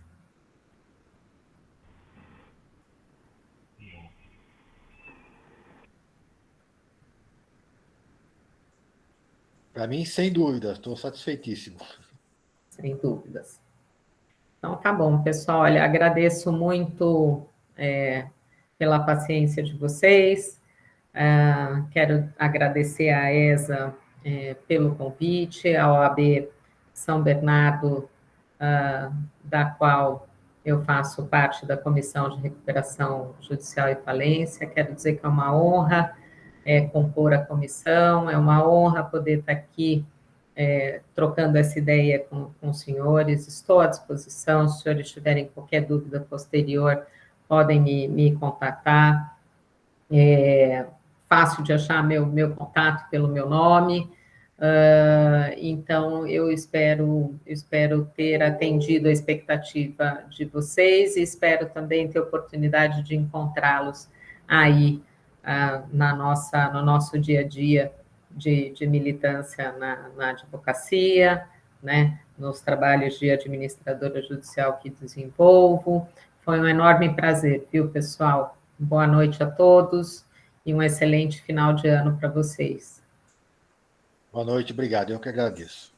Para mim, sem dúvida, estou satisfeitíssimo. Sem dúvidas. Então, tá bom, pessoal. Olha, agradeço muito pela paciência de vocês. Quero agradecer à ESA pelo convite, à OAB São Bernardo, da qual eu faço parte da Comissão de Recuperação Judicial e Falência. Quero dizer que é uma honra compor a comissão, é uma honra poder estar aqui trocando essa ideia com os senhores. Estou à disposição, se os senhores tiverem qualquer dúvida posterior, podem me contatar. Fácil de achar meu contato pelo meu nome. Então, eu espero ter atendido a expectativa de vocês e espero também ter oportunidade de encontrá-los aí no nosso dia a dia de militância na advocacia, né, nos trabalhos de administradora judicial que desenvolvo. Foi um enorme prazer, viu, pessoal? Boa noite a todos e um excelente final de ano para vocês. Boa noite, obrigado. Eu que agradeço.